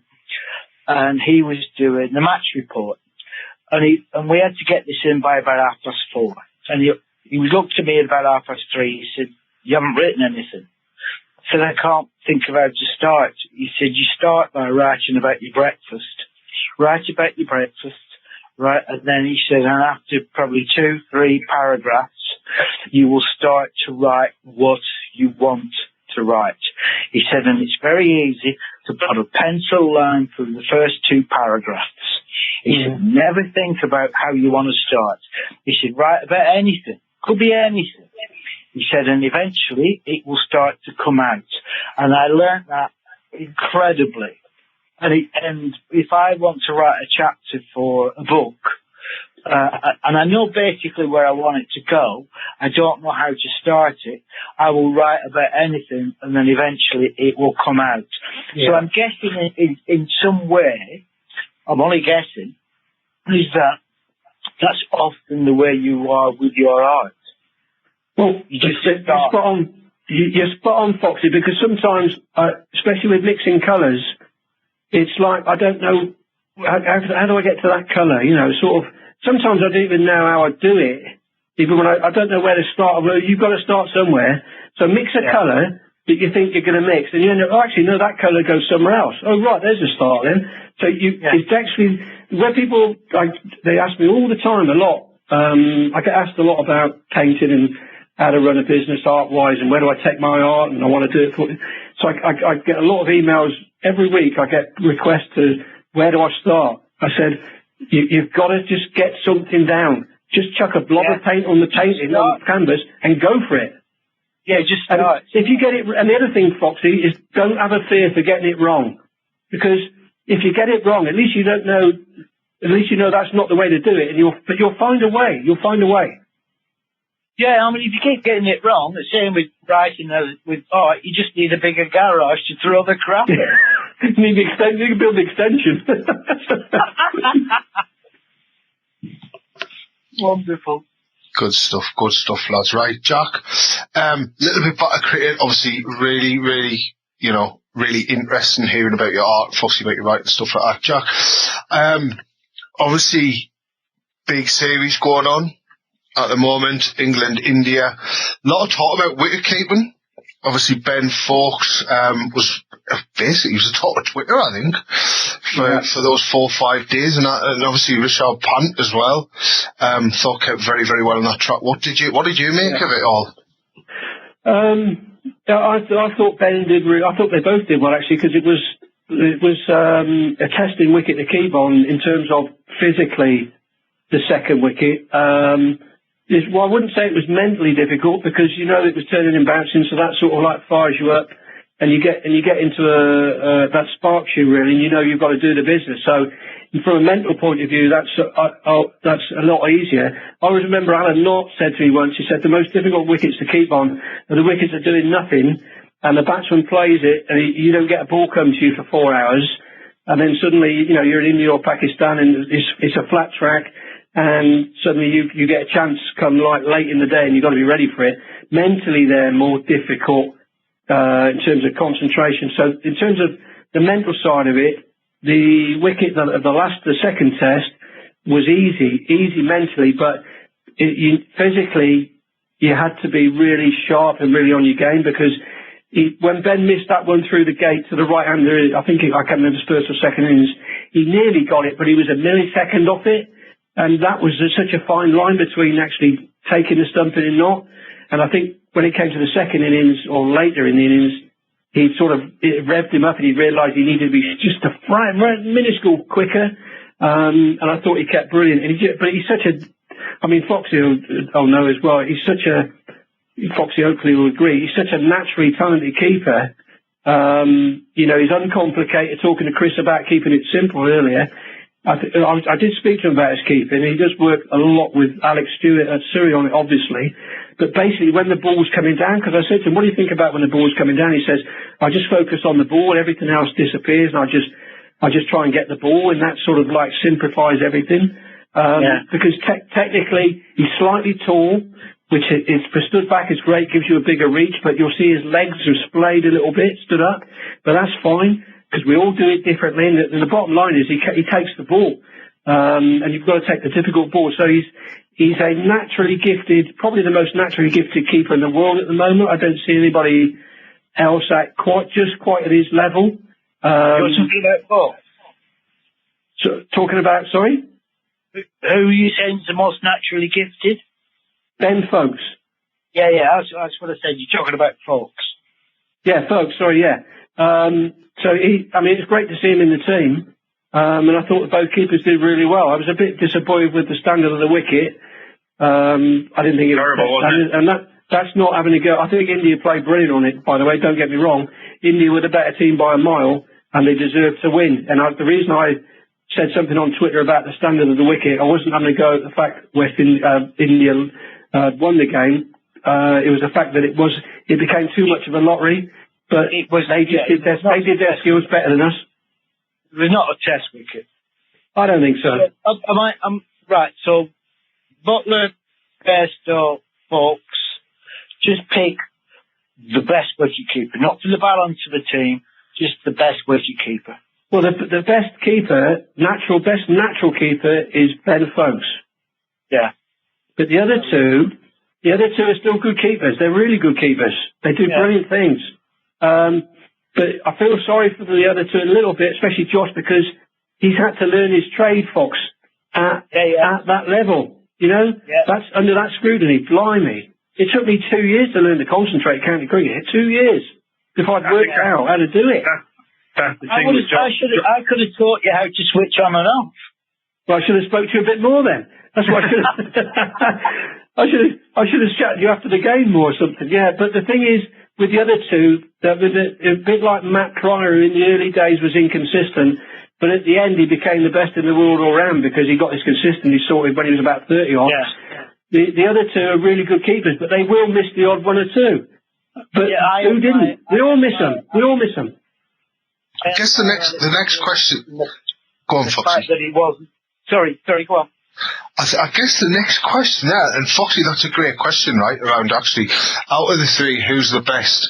and he was doing the match report, and we had to get this in by about 4:30, and he looked at me at about 3:30. He said, "You haven't written anything." I said, "I can't think of how to start." He said, "You start by writing about your breakfast. Write about your breakfast." Right, and then he said, and after probably 2-3 paragraphs, you will start to write what you want to write. He said, and it's very easy to put a pencil line through the first 2 paragraphs. He said, never think about how you want to start. He said, write about anything. Could be anything. He said, and eventually it will start to come out. And I learned that incredibly. And if I want to write a chapter for a book, and I know basically where I want it to go, I don't know how to start it, I will write about anything, and then eventually it will come out. Yeah. So I'm guessing in some way, I'm only guessing, is that's often the way you are with your art. Well, you're spot on, Foxy, because sometimes, especially with mixing colours, it's like, I don't know, how do I get to that colour? You know, sort of, sometimes I don't even know how I do it. Even when I don't know where to start. Well, you've got to start somewhere. So mix a colour that you think you're going to mix. And you know, actually, no, that colour goes somewhere else. Oh, right, there's a start then. So it's actually, where people, they ask me all the time, a lot. I get asked a lot about painting and how to run a business art-wise and where do I take my art and I want to do it for. So I get a lot of emails every week. I get requests to where do I start? I said, you've got to just get something down. Just chuck a blob of paint on the painting on the canvas and go for it. Yeah, just start. If you get it, and the other thing, Foxy, is don't have a fear for getting it wrong, because if you get it wrong, at least you don't know. At least you know that's not the way to do it, and you'll find a way. You'll find a way. Yeah, I mean, if you keep getting it wrong, the same with writing with art, you just need a bigger garage to throw the crap in. You can build an extension. Wonderful. Good stuff, lads. Right, Jack. Little bit about cricket, obviously, really, really interesting hearing about your art, Foxy, about your writing, stuff like that, Jack. Obviously, big series going on at the moment, England, India. A lot of talk about wicket-keeping. Obviously, Ben Fawkes was the talk of Twitter, I think, for those 4 or 5 days, and obviously Rishabh Pant as well. Thought kept very, very well on that track. What did you make of it all? I thought Ben did. I thought they both did well, actually, because it was a testing wicket to keep on in terms of physically the second wicket. Well, I wouldn't say it was mentally difficult, because you know it was turning and bouncing, so that sort of like fires you up, and you get into that sparks you really, and you know you've got to do the business. So from a mental point of view, that's a lot easier. I always remember Alan Knott said to me once, he said the most difficult wickets to keep on are the wickets that are doing nothing, and the batsman plays it, and you don't get a ball come to you for 4 hours, and then suddenly you're in India or Pakistan, and it's a flat track. And suddenly you get a chance come like late in the day, and you've got to be ready for it. Mentally, they're more difficult in terms of concentration. So in terms of the mental side of it, the wicket, the second test was easy mentally, but physically you had to be really sharp and really on your game, because when Ben missed that one through the gate to the right hander, I can't remember his first or second innings, he nearly got it, but he was a millisecond off it. And that was such a fine line between actually taking the stumping and not. And I think when it came to the second innings or later in the innings, it revved him up, and he realised he needed to be just a minuscule quicker. And I thought he kept brilliant. But he's such Foxy will know as well. Foxy hopefully will agree. He's such a naturally talented keeper. He's uncomplicated. Talking to Chris about keeping it simple earlier. I did speak to him about his keeping. He does work a lot with Alex Stewart at Surrey on it, obviously. But basically, when the ball's coming down, because I said to him, what do you think about when the ball's coming down? He says, I just focus on the ball, everything else disappears, and I just try and get the ball, and that sort of like simplifies everything. because technically he's slightly tall, which is for stood back is great, gives you a bigger reach, but you'll see his legs are splayed a little bit, stood up, but that's fine, because we all do it differently, and the bottom line is he takes the ball, and you've got to take the difficult ball, so he's a naturally gifted, probably the most naturally gifted keeper in the world at the moment. I don't see anybody else at quite at his level. You're talking about Fox? So, talking about, sorry? Who are you saying is the most naturally gifted? Ben Folks. Yeah, that's what I said. You're talking about Folks. Yeah, Folks, sorry, yeah. So it's great to see him in the team. And I thought both keepers did really well. I was a bit disappointed with the standard of the wicket. I didn't think it was terrible, wasn't it? And that's not having a go. I think India played brilliant on it, by the way, don't get me wrong. India were the better team by a mile, and they deserved to win. And the reason I said something on Twitter about the standard of the wicket, I wasn't having a go at the fact India won the game. It was the fact that it became too much of a lottery, but they did their skills better than us. It was not a test wicket. I don't think so. Right, so Butler, Bairstow, Folks, just pick the best wicket-keeper, not for the balance of the team, just the best wicket-keeper. Well, the best keeper, best natural keeper is Ben Folks. Yeah. But the other two are still good keepers. They're really good keepers. They do brilliant things. But I feel sorry for the other two a little bit, especially Josh, because he's had to learn his trade, Fox, at that level. You know, that's under that scrutiny. Blimey. It took me 2 years to learn to concentrate county cricket. 2 years before I'd worked out how to do it. That's the thing with Josh. I could have taught you how to switch on and off. Well, I should have spoke to you a bit more then. That's what I should have. I should have chatted you after the game more or something. Yeah, but the thing is, with the other two, a bit like Matt Pryor, who in the early days was inconsistent, but at the end he became the best in the world all round because he got his consistency sorted when he was about 30 odd. Yeah. The other two are really good keepers, but they will miss the odd one or two. But who didn't? We all miss them. I guess the next question. Go on, Foxy. That he wasn't. Sorry, go on. I guess the next question there, and Foxy, that's a great question, right? Around actually, out of the three, who's the best?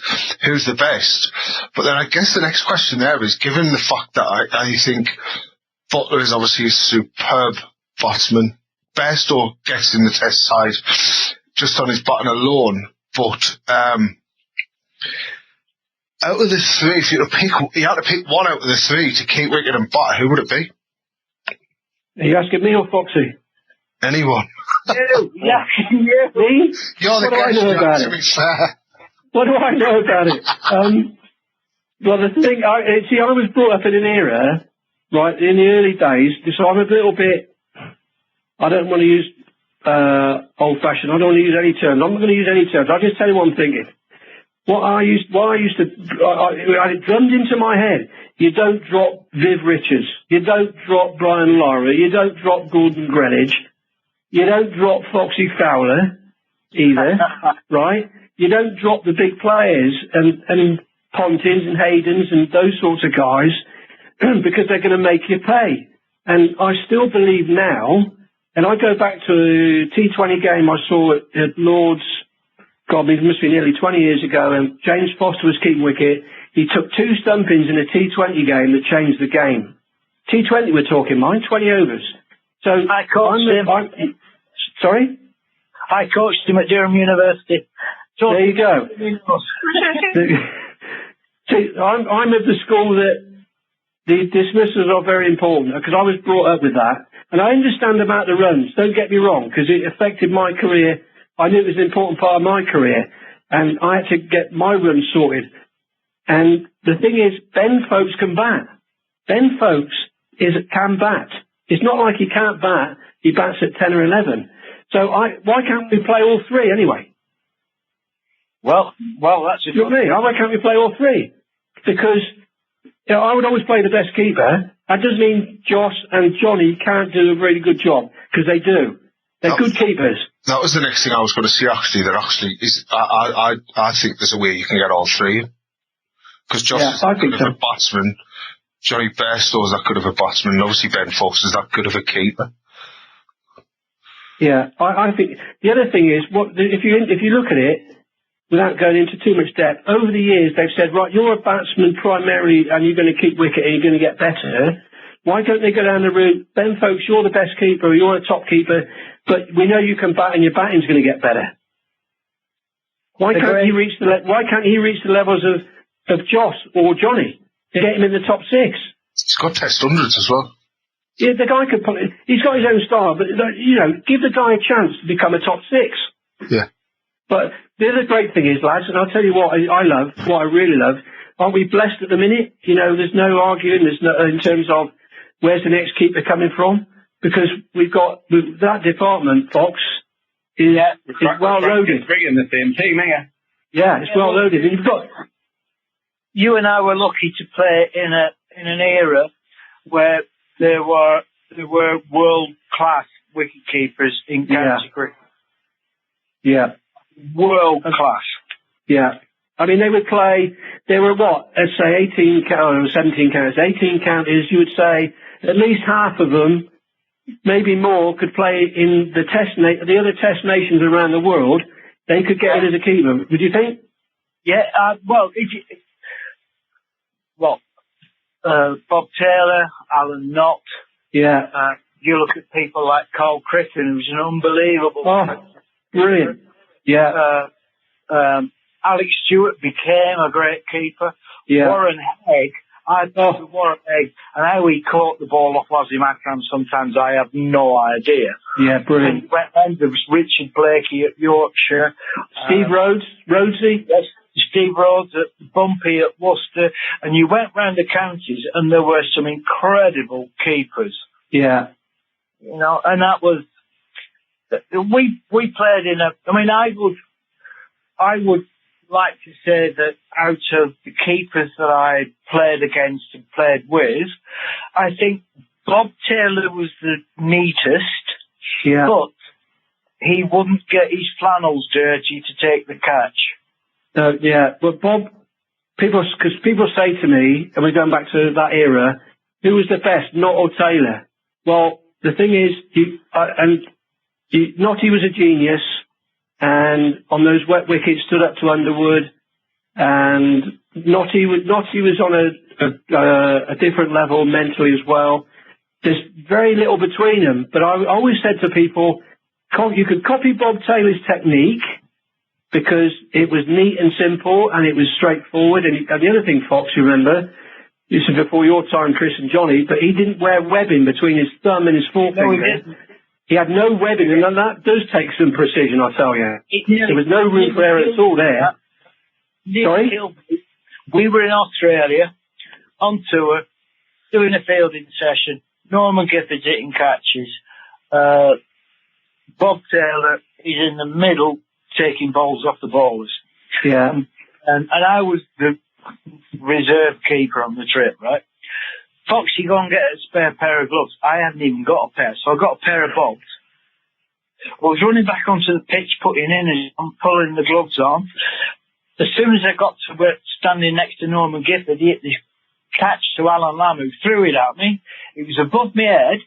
But then I guess the next question there is, given the fact that I think Butler is obviously a superb batsman. Bairstow gets in the test side just on his batting alone, but out of the three, if you had to pick one out of the three to keep wicket and bat, who would it be? Are you asking me or Foxy? Anyone. You. Me? You're the guest, to be fair. What do I know about it? Well, the thing, I was brought up in an era, right, in the early days, so I'm a little bit, I don't want to use old-fashioned. I don't want to use any terms. I'm not going to use any terms. I'll just tell you what I'm thinking. I had it drummed into my head. You don't drop Viv Richards. You don't drop Brian Lara. You don't drop Gordon Greenwich. You don't drop Foxy Fowler either, right? You don't drop the big players and Pontins and Haydens and those sorts of guys because they're going to make you pay. And I still believe now. And I go back to a T20 game I saw at Lord's, God, it must be nearly 20 years ago, and James Foster was keeping wicket. He took 2 stumpings in a T20 game that changed the game. T20 we're talking, mind, 20 overs. So I coached him. Sorry? I coached him at Durham University. There you go. See, I'm of the school that the dismissals are very important, because I was brought up with that. And I understand about the runs, don't get me wrong, because it affected my career. I knew it was an important part of my career, and I had to get my runs sorted. And the thing is, Ben Folks can bat. Ben Folks can bat. It's not like he can't bat, he bats at 10 or 11. So why can't we play all three anyway? Well, that's a You know what I mean? Why can't we play all three? Because I would always play the best keeper. That doesn't mean Josh and Johnny can't do a really good job, because they do. They're good keepers. That was the next thing I was going to say, actually. I think there's a way you can get all three. Because Josh is that good of a batsman. Johnny Bairstow is that good of a batsman. And obviously Ben Fox is that good of a keeper. Yeah, I think the other thing is if you look at it without going into too much depth. Over the years, they've said, right, you're a batsman primarily, and you're going to keep wicket, and you're going to get better. Why don't they go down the route, Ben Folks, you're the best keeper, you're a top keeper, but we know you can bat, and your batting's going to get better. Why can't he reach the levels of Joss or Johnny to get him in the top six? He's got test hundreds as well. Yeah, the guy could. He's got his own style, but give the guy a chance to become a top six. Yeah. But the other great thing is, lads, and I'll tell you what I really love. Aren't we blessed at the minute? There's no arguing. There's no in terms of where's the next keeper coming from, because we've got that department, Fox. Is well loaded. Bringing the same team, yeah. Yeah, it's well loaded. And you've got. You and I were lucky to play in an era where there were world class wicket keepers in county cricket. Yeah. World class. Yeah. I mean, they were what? Let's say 18 or 17 counters. 18 counters, you would say at least half of them, maybe more, could play in the the other test nations around the world. They could get in as a keeper. Would you think? Yeah. Bob Taylor, Alan Knott. Yeah. You look at people like Carl Crichton, who's an unbelievable. Oh, brilliant. Yeah. Alex Stewart became a great keeper. Yeah. Warren Haig. Warren Haig, and how he caught the ball off Wazim Akram sometimes I have no idea. Yeah, brilliant. And there was Richard Blakey at Yorkshire. Steve Rhodesy? Yes, Steve Rhodes at Bumpy at Worcester. And you went round the counties and there were some incredible keepers. Yeah. And that was, we played in I would like to say that out of the keepers that I played against and played with, I think Bob Taylor was the neatest, but he wouldn't get his flannels dirty to take the catch. Yeah, but Bob, because people say to me, and we're going back to that era, who was the best, Knott or Taylor? Well, the thing is, Knotty was a genius, and on those wet wickets stood up to Underwood, and Knotty was on a different level mentally as well. There's very little between them, but I always said to people, you could copy Bob Taylor's technique because it was neat and simple and it was straightforward. And the other thing, Fox, you remember, this is before your time, Chris and Johnny, but he didn't wear webbing between his thumb and his forefinger. No, he didn't. He had no webbing, and that does take some precision, I tell you. There was no room for error at all there. Sorry? We were in Australia on tour, doing a fielding session. Norman Gifford's hitting catches. Bob Taylor is in the middle taking balls off the bowlers. Yeah. And I was the reserve keeper on the trip, right? Foxy, go and get a spare pair of gloves. I hadn't even got a pair, so I got a pair of Bob's. I was running back onto the pitch, putting in and I'm pulling the gloves on. As soon as I got to standing next to Norman Gifford, he hit this catch to Alan Lamb, who threw it at me. It was above my head.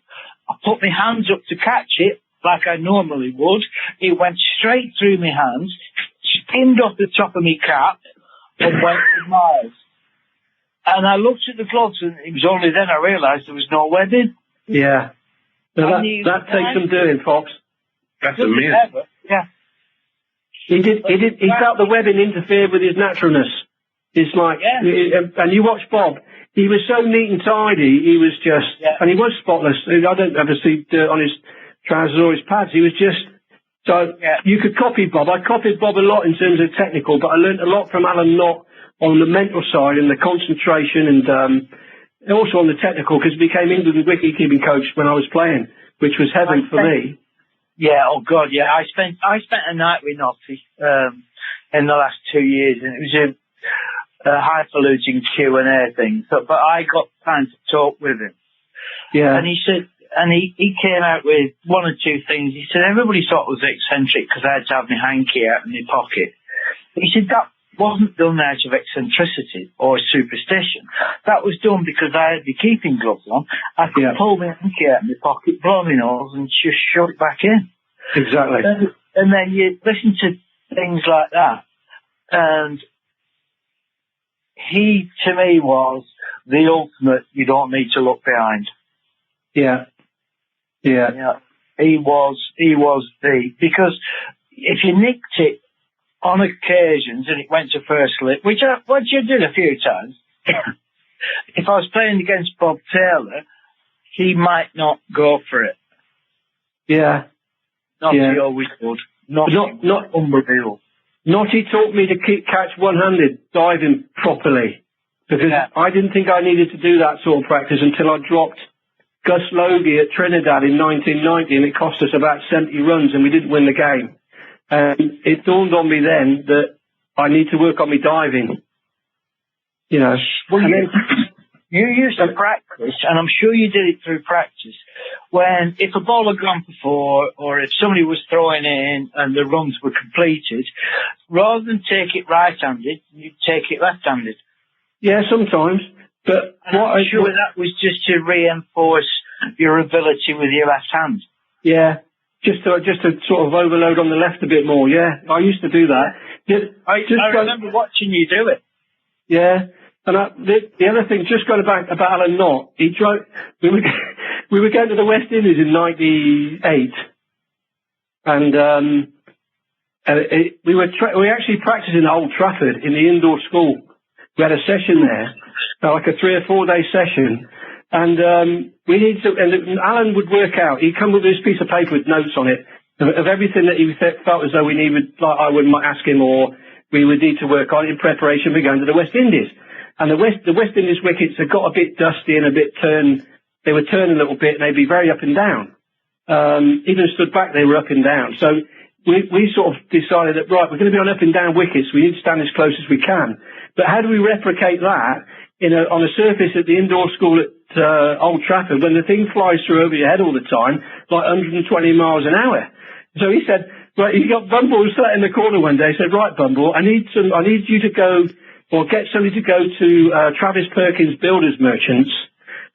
I put my hands up to catch it, like I normally would. It went straight through my hands, skimmed off the top of my cap, and went for miles. And I looked at the gloves, and it was only then I realised there was no webbing. Yeah. So that takes some doing, Fox. That's amazing. Yeah. He felt the webbing interfered with his naturalness. It's like, and you watch Bob, he was so neat and tidy, he was just, and he was spotless. I don't ever see dirt on his trousers or his pads. He was just, you could copy Bob. I copied Bob a lot in terms of technical, but I learned a lot from Alan Knott on the mental side and the concentration, and also on the technical, because he became England wicket-keeping coach when I was playing, which was heaven for me. Yeah, oh God, yeah. I spent a night with Notty in the last 2 years, and it was a highfalutin Q&A thing. But I got time to talk with him. Yeah. And he said, he came out with one or two things. He said everybody thought I was eccentric because I had to have my hanky out in my pocket. He said that wasn't done out of eccentricity or superstition. That was done because I had the keeping gloves on. I could pull my hanky out of my pocket, blow my nose, and just shove it back in. Exactly. And then you listen to things like that, and he, to me, was the ultimate, you don't need to look behind. Yeah. Yeah. He was because if you nicked it on occasions and it went to first slip, which you did a few times, if I was playing against Bob Taylor, he might not go for it. Yeah. Not he always would. Not unrevealed. Notty taught me to catch one-handed diving properly, because I didn't think I needed to do that sort of practice until I dropped Gus Logie at Trinidad in 1990, and it cost us about 70 runs and we didn't win the game. And it dawned on me then that I need to work on my diving. You know. Well, you used to practice, and I'm sure you did it through practice, when if a ball had gone for four, or if somebody was throwing in and the runs were completed, rather than take it right-handed, you'd take it left-handed. Yeah, sometimes. But I'm sure that was just to reinforce your ability with your left hand. Yeah, just to sort of overload on the left a bit more. Yeah, I used to do that. I remember watching you do it. Yeah, and the other thing, just going back about Alan Knott, he drove. We were going to the West Indies in '98, and we actually practiced in Old Trafford in the indoor school. We had a session there, like a 3 or 4 day session, and we need to. And Alan would work out. He'd come with this piece of paper with notes on it of everything that he felt as though we needed. Like I would ask him, or we would need to work on in preparation for going to the West Indies. And the West Indies wickets had got a bit dusty and a bit turned. They would turn a little bit, and they'd be very up and down. Even stood back, they were up and down. So we sort of decided that, right, we're going to be on up and down wickets. We need to stand as close as we can. But how do we replicate that on a surface at the indoor school at Old Trafford when the thing flies through over your head all the time, like 120 miles an hour? So he said, right, he got Bumble sat in the corner one day. He said, right, Bumble, I need you to go, or get somebody to go to Travis Perkins Builders Merchants,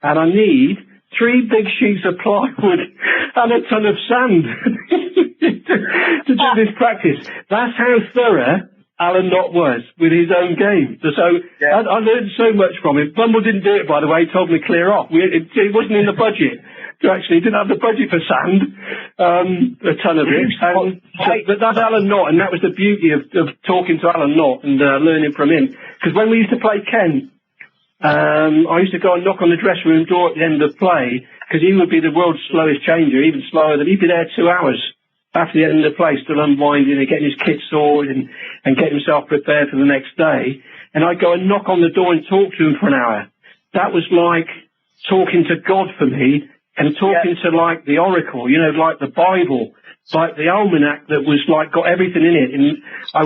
and I need 3 big sheets of plywood and a ton of sand to do this practice. That's how thorough Alan Knott was with his own game. So I learned so much from him. Bumble didn't do it, by the way. He told me to clear off. It wasn't in the budget. He didn't have the budget for sand, a ton of it. But that's Alan Knott, and that was the beauty of talking to Alan Knott and learning from him. Because when we used to play Kent, I used to go and knock on the dressing room door at the end of play, because he would be the world's slowest changer, even slower than he'd be there 2 hours after the end of the play, still unwinding and getting his kit sorted and getting himself prepared for the next day. And I'd go and knock on the door and talk to him for an hour. That was like talking to God for me, and talking to like the Oracle, like the Bible, like the almanac that was like got everything in it. And I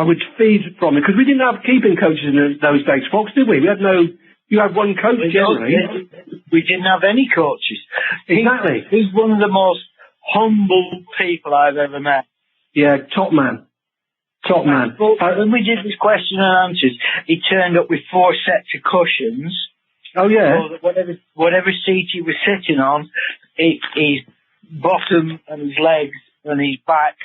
would feed from it, because we didn't have keeping coaches in those days, Fox, did we? You had one coach generally. We didn't have any coaches. Exactly. He's one of the most humble people I've ever met. Yeah, top man. When we did this question and answers, he turned up with 4 sets of cushions. Oh yeah. So that whatever seat he was sitting on, his bottom and his legs and his back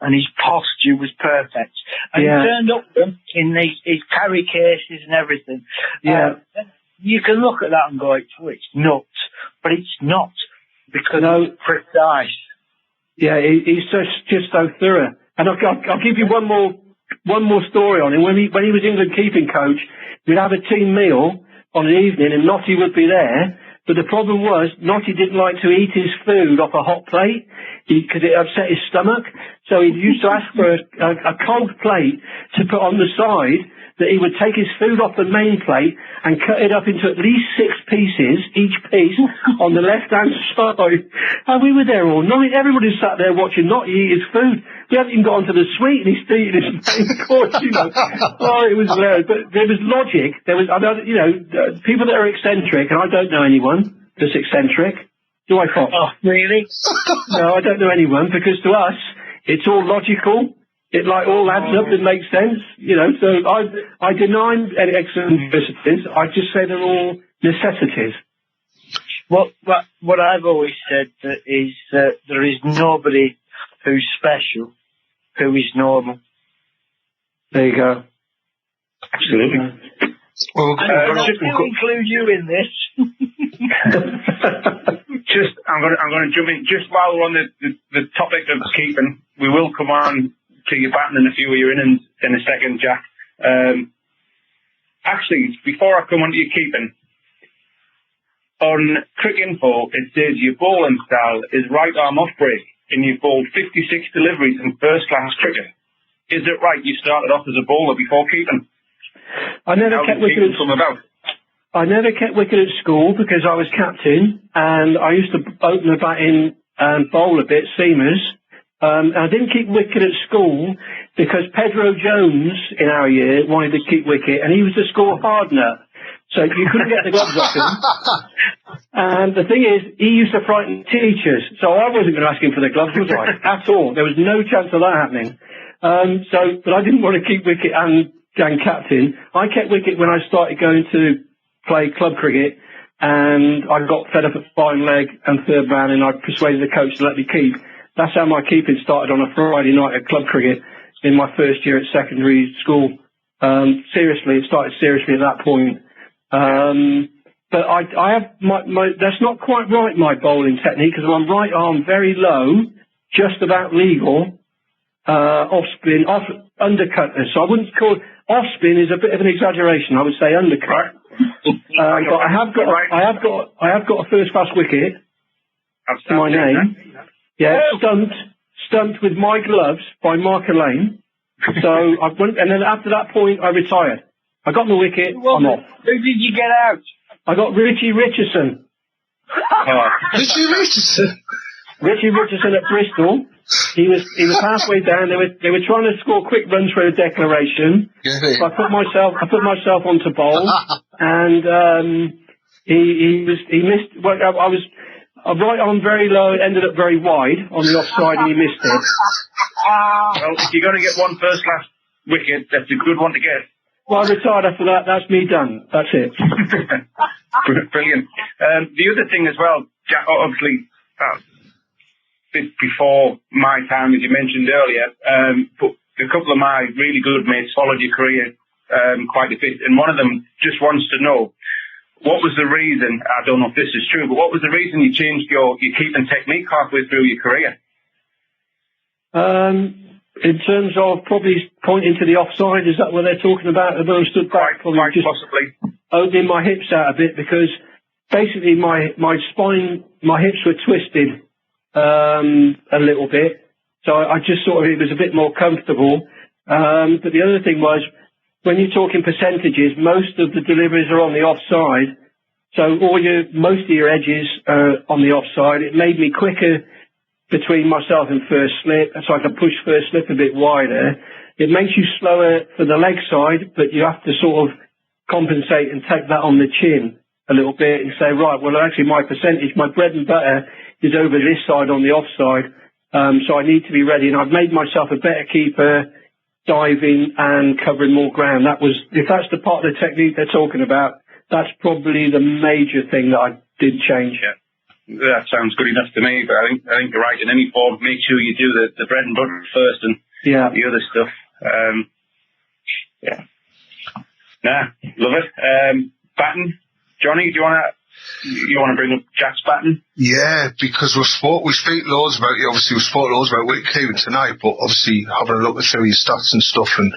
and his posture was perfect. And he turned up in his carry cases and everything. Yeah. You can look at that and go, it's nuts, but it's not, because it's precise. Yeah, he's just so thorough. And I'll give you one more story on him. When he was England keeping coach, we'd have a team meal on an evening, and Notty would be there. But the problem was, Notty didn't like to eat his food off a hot plate because it upset his stomach. So he used to ask for a cold plate to put on the side, that he would take his food off the main plate and cut it up into at least 6 pieces, each piece, on the left-hand side. And we were there all night. Everybody sat there watching Notty eat his food. We hadn't even got onto the suite, and he's still eating his main course, Oh, it was hilarious. But there was logic. There was, people that are eccentric, and I don't know anyone that's eccentric. Do I, Fox? Oh, really? No, I don't know anyone, because to us, it's all logical. It all adds up and makes sense, so I deny any eccentricities. I just say they're all necessities. what I've always said is that there is nobody who's special who is normal. There you go. Absolutely. Well, I still include you in this. I'm going to jump in just while we're on the topic of keeping. We will come on to your batting and a few of your innings in a second, Jack. Actually, before I come on to your keeping, on Cricket Info, it says your bowling style is right arm off break, and you've bowled 56 deliveries in first class cricket. Is it right you started off as a bowler before keeping? I never kept wicket at school because I was captain, and I used to open the batting and bowl a bit, seamers. I didn't keep wicket at school because Pedro Jones in our year wanted to keep wicket, and he was the score hardener. So you couldn't get the gloves off him. And the thing is, he used to frighten teachers. So I wasn't going to ask him for the gloves, was I? At all. There was no chance of that happening. But I didn't want to keep wicket and captain. I kept wicket when I started going to play club cricket, and I got fed up at fine leg and third man, and I persuaded the coach to let me keep. That's how my keeping started on a Friday night at club cricket in my first year at secondary school. It started seriously at that point. But I have that's not quite right, my bowling technique, because I'm right arm very low, just about legal, off spin, undercutter. So I wouldn't call off spin is a bit of an exaggeration. I would say undercut. But I have got a first class wicket to my name. Yeah, stumped with my gloves by Marker Lane. So I went, and then after that point I retired. I got my wicket. I'm off. Who did you get out? I got Richie Richardson. Richie Richardson? Richie Richardson at Bristol. He was halfway down. They were trying to score quick runs for a declaration. Yeah. So I put myself onto bowl, and he missed. Well, I was right on very low. It ended up very wide on the offside, and he missed it. Well, if you're going to get one first class wicket, that's a good one to get. Well, I retired after that. That's me done. That's it. Brilliant. The other thing as well, Jack, obviously, before my time, as you mentioned earlier, but a couple of my really good mates followed your career quite a bit, and one of them just wants to know, what was the reason, I don't know if this is true, but what was the reason you changed your keeping technique halfway through your career? In terms of probably pointing to the offside, is that what they're talking about? I've stood back, quite possibly. Opening my hips out a bit, because basically my spine, my hips were twisted a little bit. So I just sort of, it was a bit more comfortable. But the other thing was, when you're talking percentages, most of the deliveries are on the offside. So most of your edges are on the offside. It made me quicker between myself and first slip, so I can push first slip a bit wider. It makes you slower for the leg side, but you have to sort of compensate and take that on the chin a little bit and say, right, well, actually my percentage, my bread and butter is over this side on the offside, so I need to be ready. And I've made myself a better keeper, diving and covering more ground. If that's the part of the technique they're talking about, that's probably the major thing that I did change. Yeah. That sounds good enough to me, but I think you're right. In any form, make sure you do the bread and butter first and the other stuff. Yeah. Nah, love it. Batting, Johnny, do you want to bring up Jack's batting? Yeah, because we speak loads about you. Obviously, we spoke loads about wicketkeeping tonight, but obviously having a look through your stats and stuff, and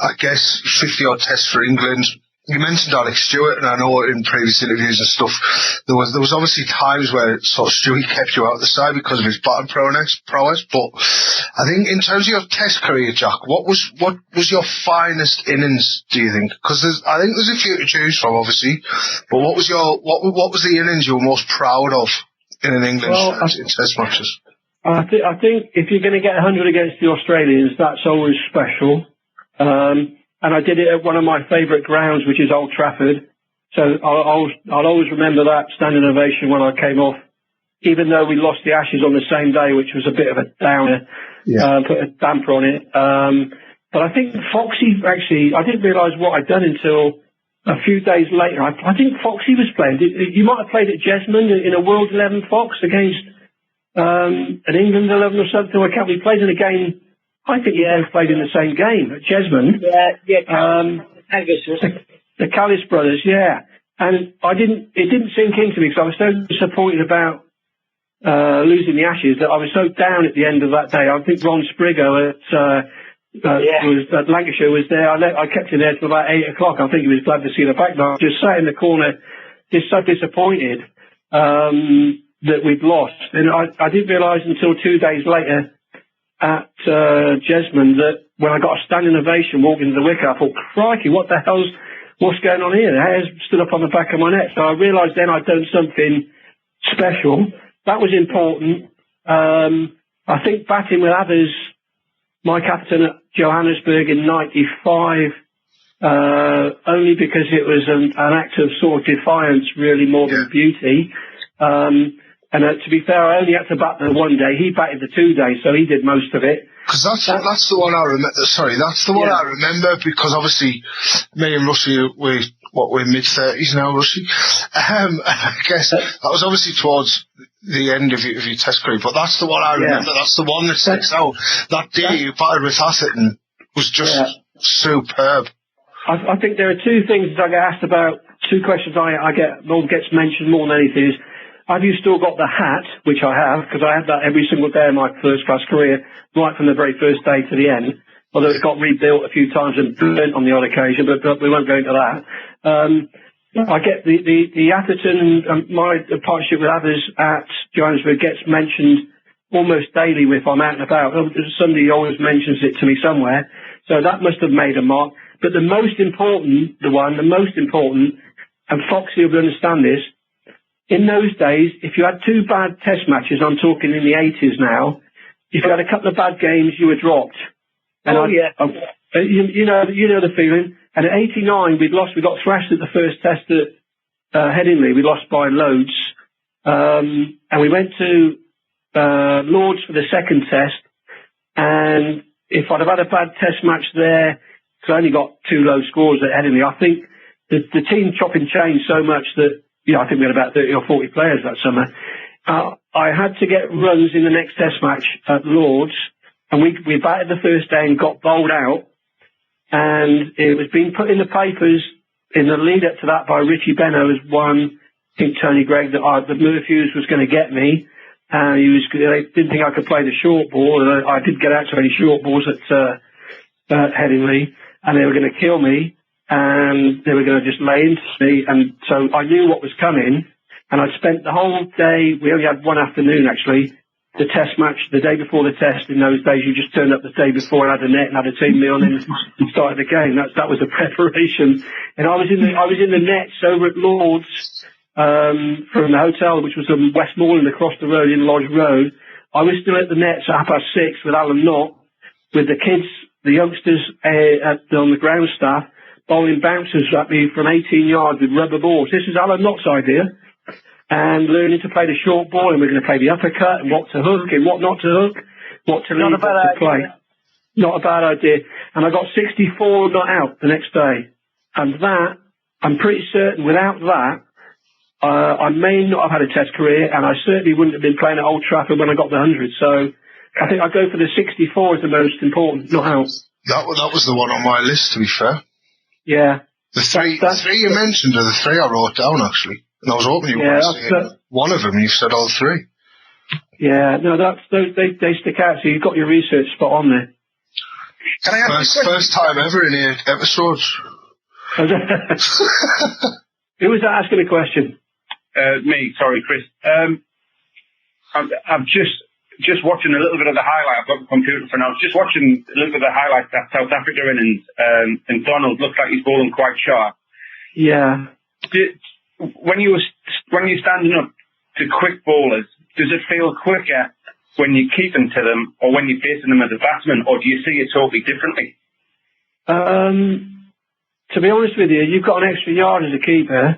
I guess 50 odd tests for England. You mentioned Alex Stewart, and I know in previous interviews and stuff, there was obviously times where sort of Stewie kept you out of the side because of his batting prowess. But I think in terms of your Test career, Jack, what was your finest innings? Do you think? Because I think there's a few to choose from, obviously. But what was the innings you were most proud of in an England in Test matches? I think if you're going to get 100 against the Australians, that's always special. And I did it at one of my favourite grounds, which is Old Trafford. So I'll always remember that standing ovation when I came off, even though we lost the Ashes on the same day, which was a bit of a downer, put a damper on it. But I think Foxy, actually, I didn't realise what I'd done until a few days later, I think Foxy was playing. You might have played at Jesmond in a World 11 Fox against an England 11 or something. I can't. We played in a game. I think we both played in the same game at Jesmond. The Callis brothers, yeah. And it didn't sink into me because I was so disappointed about losing the Ashes that I was so down at the end of that day. I think Ron Spriggo was at Lancashire was there. I kept him there till about 8 o'clock. I think he was glad to see the back. But I just sat in the corner, just so disappointed that we'd lost. And I didn't realise until 2 days later at Jesmond that when I got a standing ovation walking to the wicket, I thought, crikey, what's going on here? The hairs stood up on the back of my neck. So I realised then I'd done something special. That was important. I think batting with others, my captain at Johannesburg in '95, only because it was an act of sort of defiance, really, more than beauty. And to be fair, I only had to bat the one day. He batted the 2 days, so he did most of it. Because that's the one I remember. Sorry, that's the one I remember because obviously me and Rushy, we're mid-30s now, Rushy. I guess that was obviously towards the end of your test career, but that's the one I remember. That's the one that sticks out. That day you batted with Atherton was just superb. I think there are two things that I get asked about, two questions I get, more gets mentioned more than anything is, have you still got the hat, which I have, because I had that every single day of my first-class career, right from the very first day to the end, although it got rebuilt a few times and burnt on the odd occasion, but we won't go into that. I get the Atherton and my partnership with others at Johannesburg gets mentioned almost daily if I'm out and about. Somebody always mentions it to me somewhere, so that must have made a mark. But the most important, and Foxy will understand this, in those days, if you had two bad test matches, I'm talking in the 80s now, if you had a couple of bad games, you were dropped. And you know the feeling. And at 89, we got thrashed at the first test at Headingley. We lost by loads. And we went to Lords for the second test. And if I'd have had a bad test match there, because I only got 2 low scores at Headingley, I think the team chopping changed so much that, I think we had about 30 or 40 players that summer. I had to get runs in the next test match at Lords, and we batted the first day and got bowled out, and it was being put in the papers in the lead up to that by Richie Benno as one, I think Tony Gregg, that Murphy's was going to get me, and they didn't think I could play the short ball. I didn't get out to any short balls at Headingley, and they were going to kill me. And they were going to just lay into me, and so I knew what was coming, and I spent the whole day, we only had one afternoon actually, the test match, the day before the test. In those days you just turned up the day before and had a net and had a team meal and then started the game. That was the preparation. And I was in the nets over at Lords, from the hotel, which was in Westmoreland across the road in Lodge Road. I was still at the nets at 6:30 with Alan Knott, with the kids, the youngsters on the ground staff, bowling bouncers at me from 18 yards with rubber balls. This is Alan Knott's idea. And learning to play the short ball, and we're going to play the uppercut, and what to hook, and what not to hook, what to leave, what to play. Not a bad idea. And I got 64 not out the next day. And that, I'm pretty certain, without that, I may not have had a test career, and I certainly wouldn't have been playing at Old Trafford when I got the 100. So I think I'd go for the 64 as the most important, not out. That was the one on my list, to be fair. Yeah. The three you mentioned are the 3 I wrote down, actually. And I was hoping you were saying one of them, and you've said all 3. Yeah, no, they stick out, so you've got your research spot on there. Can I ask first time ever in 8 episodes. Who was that asking a question? Me, sorry, Chris. I'm just watching a little bit of the highlight. I've got the computer for now. Just watching a little bit of the highlights that South Africa and Donald looks like he's bowling quite sharp. Yeah. When you're standing up to quick bowlers, does it feel quicker when you're keeping to them or when you're facing them as a batsman, or do you see it totally differently? To be honest with you, you've got an extra yard as a keeper.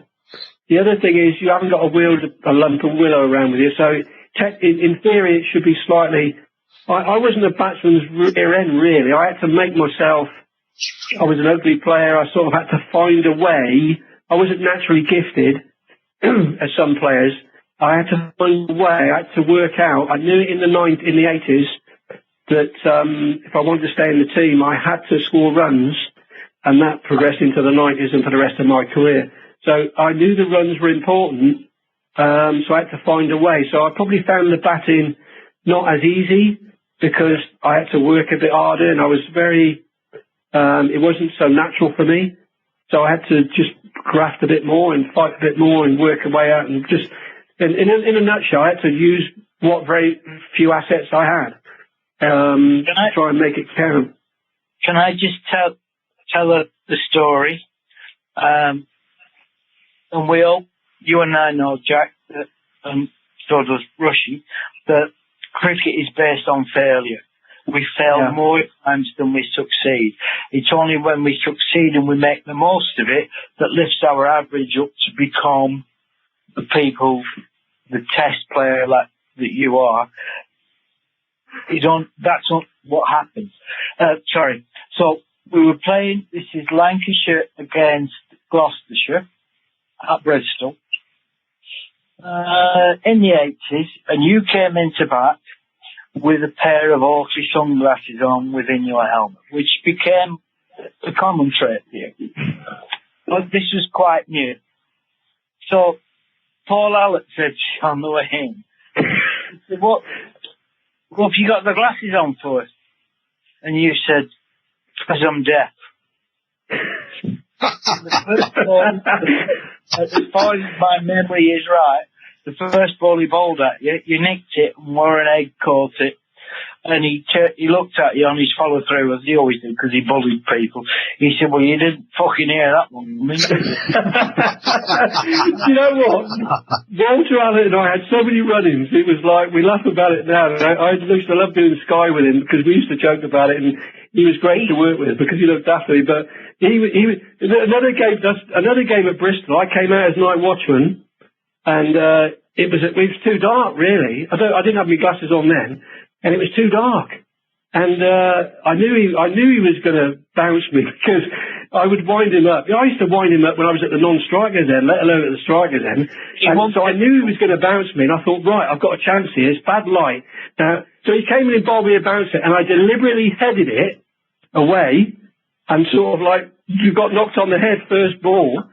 The other thing is you haven't got a lump of willow around with you, so in theory, it should be slightly. I wasn't a batsman's rear end, really. I had to make myself I was an ugly player. I sort of had to find a way. I wasn't naturally gifted, as some players. I had to find a way. I had to work out. I knew in the 80s that if I wanted to stay in the team, I had to score runs, and that progressed into the 90s and for the rest of my career. So I knew the runs were important, so I had to find a way. So I probably found the batting not as easy because I had to work a bit harder, and I was very, it wasn't so natural for me. So I had to just graft a bit more and fight a bit more and work a way out, and just, in a nutshell, I had to use what very few assets I had to try and make it count. Can I just tell the story? And we all, you and I know, Jack, and so does Rushy, that cricket is based on failure. We fail more times than we succeed. It's only when we succeed and we make the most of it that lifts our average up to become the people, the test player that you are. That's not what happens. Sorry. So we were playing, this is Lancashire against Gloucestershire at Bristol in the 80s, and you came into bat with a pair of Oakley sunglasses on within your helmet, which became a common trait here. But this was quite new. So Paul Allett said on the way in, he said, what have you got the glasses on for? And you said, because I'm deaf. The first ball, as far as my memory is right, the first ball he bowled at you, you nicked it, and Warren Egg caught it, and he looked at you on his follow through, as he always did, because he bullied people. He said, well, you didn't fucking hear that one, did you? You know what? Walter Allett and I had so many run-ins, it was like, we laugh about it now, and I used to love doing Sky with him, because we used to joke about it, and he was great to work with, because he looked after me, but he another game at Bristol, I came out as night watchman, and it was too dark, really. I didn't have my glasses on then, and it was too dark. And I knew he was going to bounce me because I would wind him up. I used to wind him up when I was at the non-strikers end, let alone at the strikers end. And so I knew he was going to bounce me, and I thought, right, I've got a chance here. It's bad light. So he came in and bowled me a bouncer, and I deliberately headed it away, and sort of like you got knocked on the head first ball.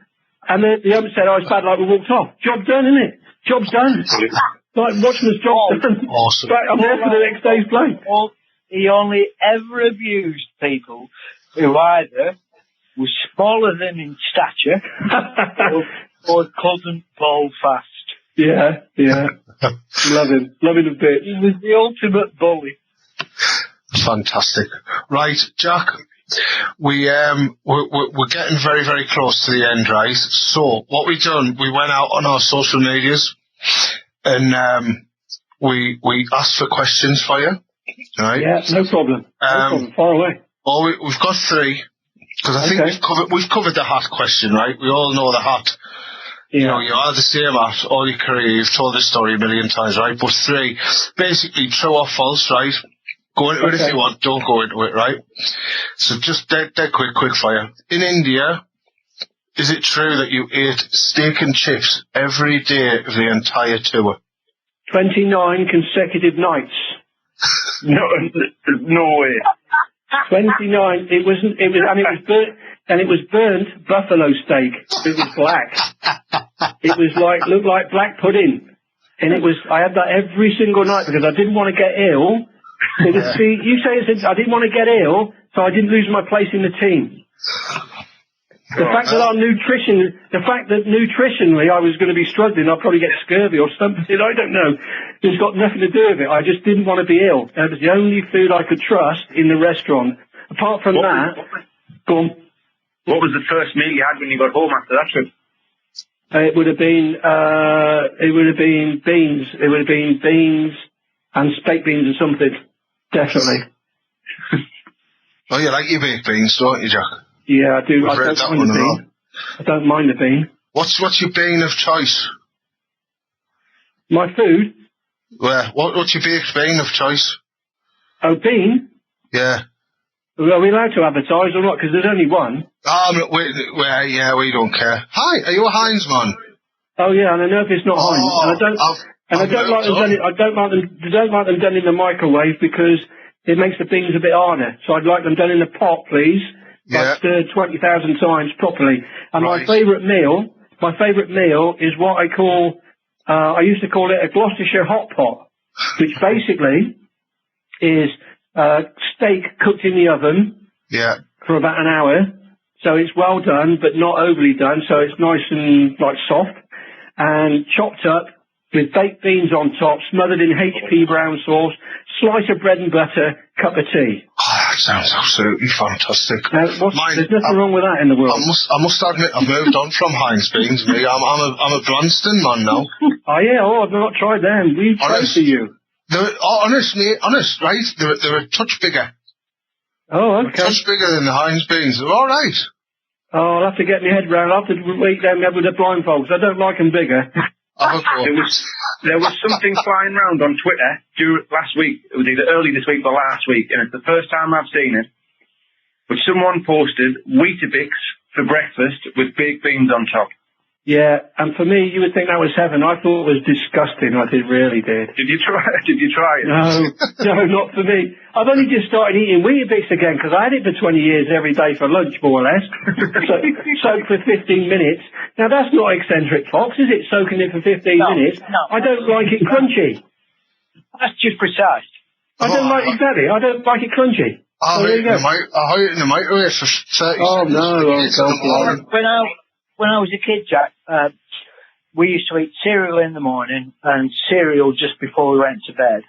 And the ump said, oh, it's bad light, we walked off. Job done, isn't it? Job's done. Like, watchman's job done. Awesome. Right, I'm there for the next day's play. He only ever abused people who either were smaller than in stature or couldn't bowl fast. Yeah. Love him a bit. He was the ultimate bully. Fantastic. Right, Jack. We're getting very, very close to the end, right? So what we done, we went out on our social medias and we asked for questions for you, right? Yeah, no problem. Far away. Well, we've got 3 because I think we've covered the hat question, right? We all know the hat. Yeah. You know, you are the same hat all your career. You've told this story a million times, right? But 3, basically true or false, right? Go into it if you want, don't go into it, right? So just dead quick fire. In India, is it true that you ate steak and chips every day of the entire tour? 29 consecutive nights. No way. 29. It was burnt buffalo steak. It was black. It was looked like black pudding. And I had that every single night because I didn't want to get ill. So you say I didn't want to get ill, so I didn't lose my place in the team. The fact that nutritionally I was going to be struggling, I'd probably get scurvy or something, I don't know. It's got nothing to do with it. I just didn't want to be ill. That was the only food I could trust in the restaurant. Apart from that, go on. What was the first meal you had when you got home after that trip? It would have been beans. It would have been beans and baked beans or something. Definitely. Oh, you like your baked beans, don't you, Jack? Yeah, I do. I don't mind the bean. What's your bean of choice? My food? Well, what's your baked bean of choice? Oh, bean? Yeah. Are we allowed to advertise or not? Because there's only one. We don't care. Hi, are you a Heinz man? Oh yeah, and I know if it's not Heinz, and I don't like them done in the microwave because it makes the beans a bit harder. So I'd like them done in the pot, please. Like stirred 20,000 times properly. And my favourite meal is what I call, I used to call it a Gloucestershire hot pot, which basically is steak cooked in the oven for about an hour. So it's well done, but not overly done. So it's nice and like soft and chopped up with baked beans on top, smothered in HP brown sauce, slice of bread and butter, cup of tea. Oh, that sounds absolutely fantastic. There's nothing wrong with that in the world. I must admit, I've moved on from Heinz beans. I'm a Branston man now. Oh yeah, I've not tried them. We tried for you. Honest, right? They're a touch bigger. Oh, okay. A touch bigger than the Heinz beans. They're all right. Oh, I'll have to get my head round. I'll have to wait them with the blindfolds. I don't like them bigger. There was something flying around on Twitter last week. It was either early this week or last week, and it's the first time I've seen it. But someone posted Weetabix for breakfast with baked beans on top. Yeah, and for me, you would think that was heaven. I thought it was disgusting. I really did. Did you try it? No, not for me. I've only just started eating Weetabix again because I had it for 20 years every day for lunch, more or less. Soaked for 15 minutes. Now, that's not eccentric, Fox, is it? Soaking it for 15 minutes? No. I don't like it crunchy. That's just precise. I don't like it crunchy. I'll eat it in the microwave for 30 seconds. Oh, no. When I was a kid, Jack, we used to eat cereal in the morning and cereal just before we went to bed.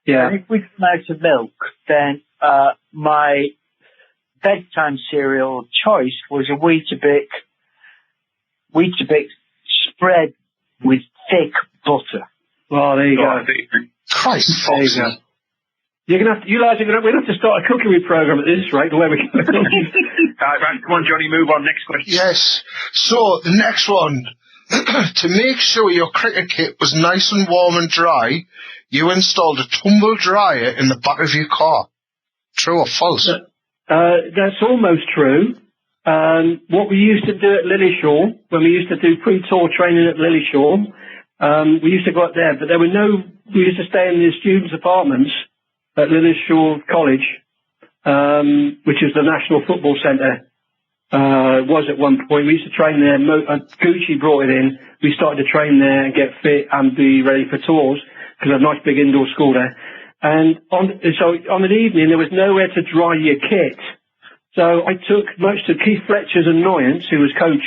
Yeah. And if we ran out of milk, then my bedtime cereal choice was a Weetabix spread with thick butter. Well, there you go. Christ, Foxy. We're going to have to start a cookery program at this rate, the way we go. Right, come on, Johnny, move on. Next question. Yes. So, the next one. To make sure your cricket kit was nice and warm and dry, you installed a tumble dryer in the back of your car. True or false? That's almost true. What we used to do at Lillyshaw, when we used to do pre-tour training at Lillyshaw, we used to go up there, but we used to stay in the students' apartments at Lillyshaw College, which is the National Football Centre, was at one point. We used to train there. Gucci brought it in. We started to train there and get fit and be ready for tours because we had a nice big indoor school there. And so on an evening, there was nowhere to dry your kit. So I took much to Keith Fletcher's annoyance, who was coach,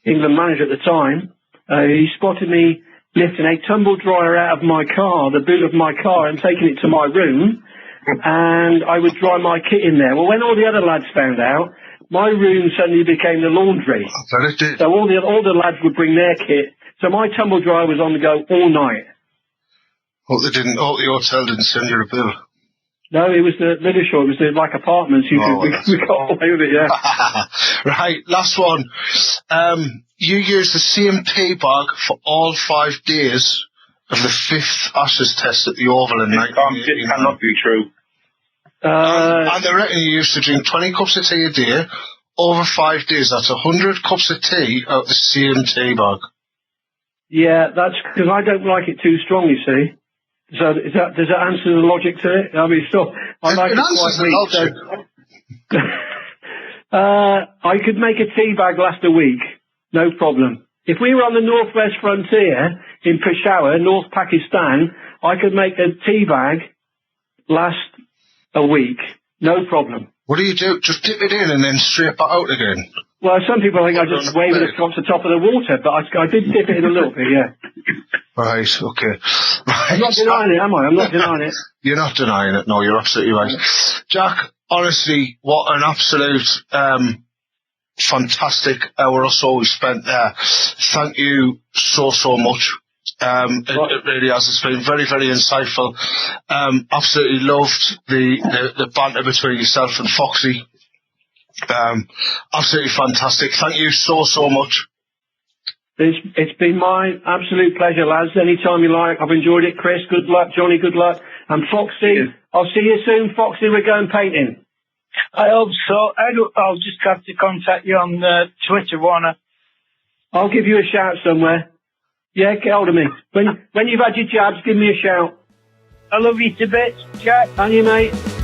England manager at the time. He spotted me lifting a tumble dryer out of my car, the boot of my car, and taking it to my room, and I would dry my kit in there. Well, when all the other lads found out, my room suddenly became the laundry. So all the lads would bring their kit. So my tumble dryer was on the go all night. Hope the hotel didn't send you a bill. No, it was the Lillyshaw. It was like apartments. We got away with it, yeah. Right, last one. You used the same tea bag for all 5 days of the 5th Ashes test at the Oval in 1989. This cannot be true. And they reckon you used to drink 20 cups of tea a day over 5 days. That's 100 cups of tea out of the same tea bag. Yeah, that's because I don't like it too strong, you see. So does that answer the logic to it? I mean, I like it quite weak. So, I could make a tea bag last a week, no problem. If we were on the northwest frontier in Peshawar, North Pakistan, I could make a tea bag last a week, no problem. What do you do? Just dip it in and then straight back out again? Well, some people think I just wave it across the top of the water, but I did dip it in a little bit, yeah. Right, okay. Right. I'm not denying it, am I? I'm not denying it. You're not denying it, no, you're absolutely right. Jack, honestly, what an absolute fantastic hour or so we spent there. Thank you so much. It really has. It's been very, very insightful. Absolutely loved the banter between yourself and Foxy. Absolutely fantastic. Thank you so much. It's been my absolute pleasure, lads. Anytime you like. I've enjoyed it. Chris, good luck. Johnny, good luck. And Foxy, I'll see you soon. Foxy, we're going painting. I hope so. I'll just have to contact you on Twitter, Warner. I'll give you a shout somewhere. Yeah, get hold of me. When you've had your jabs, give me a shout. I love you to bits, Jack. And you, mate.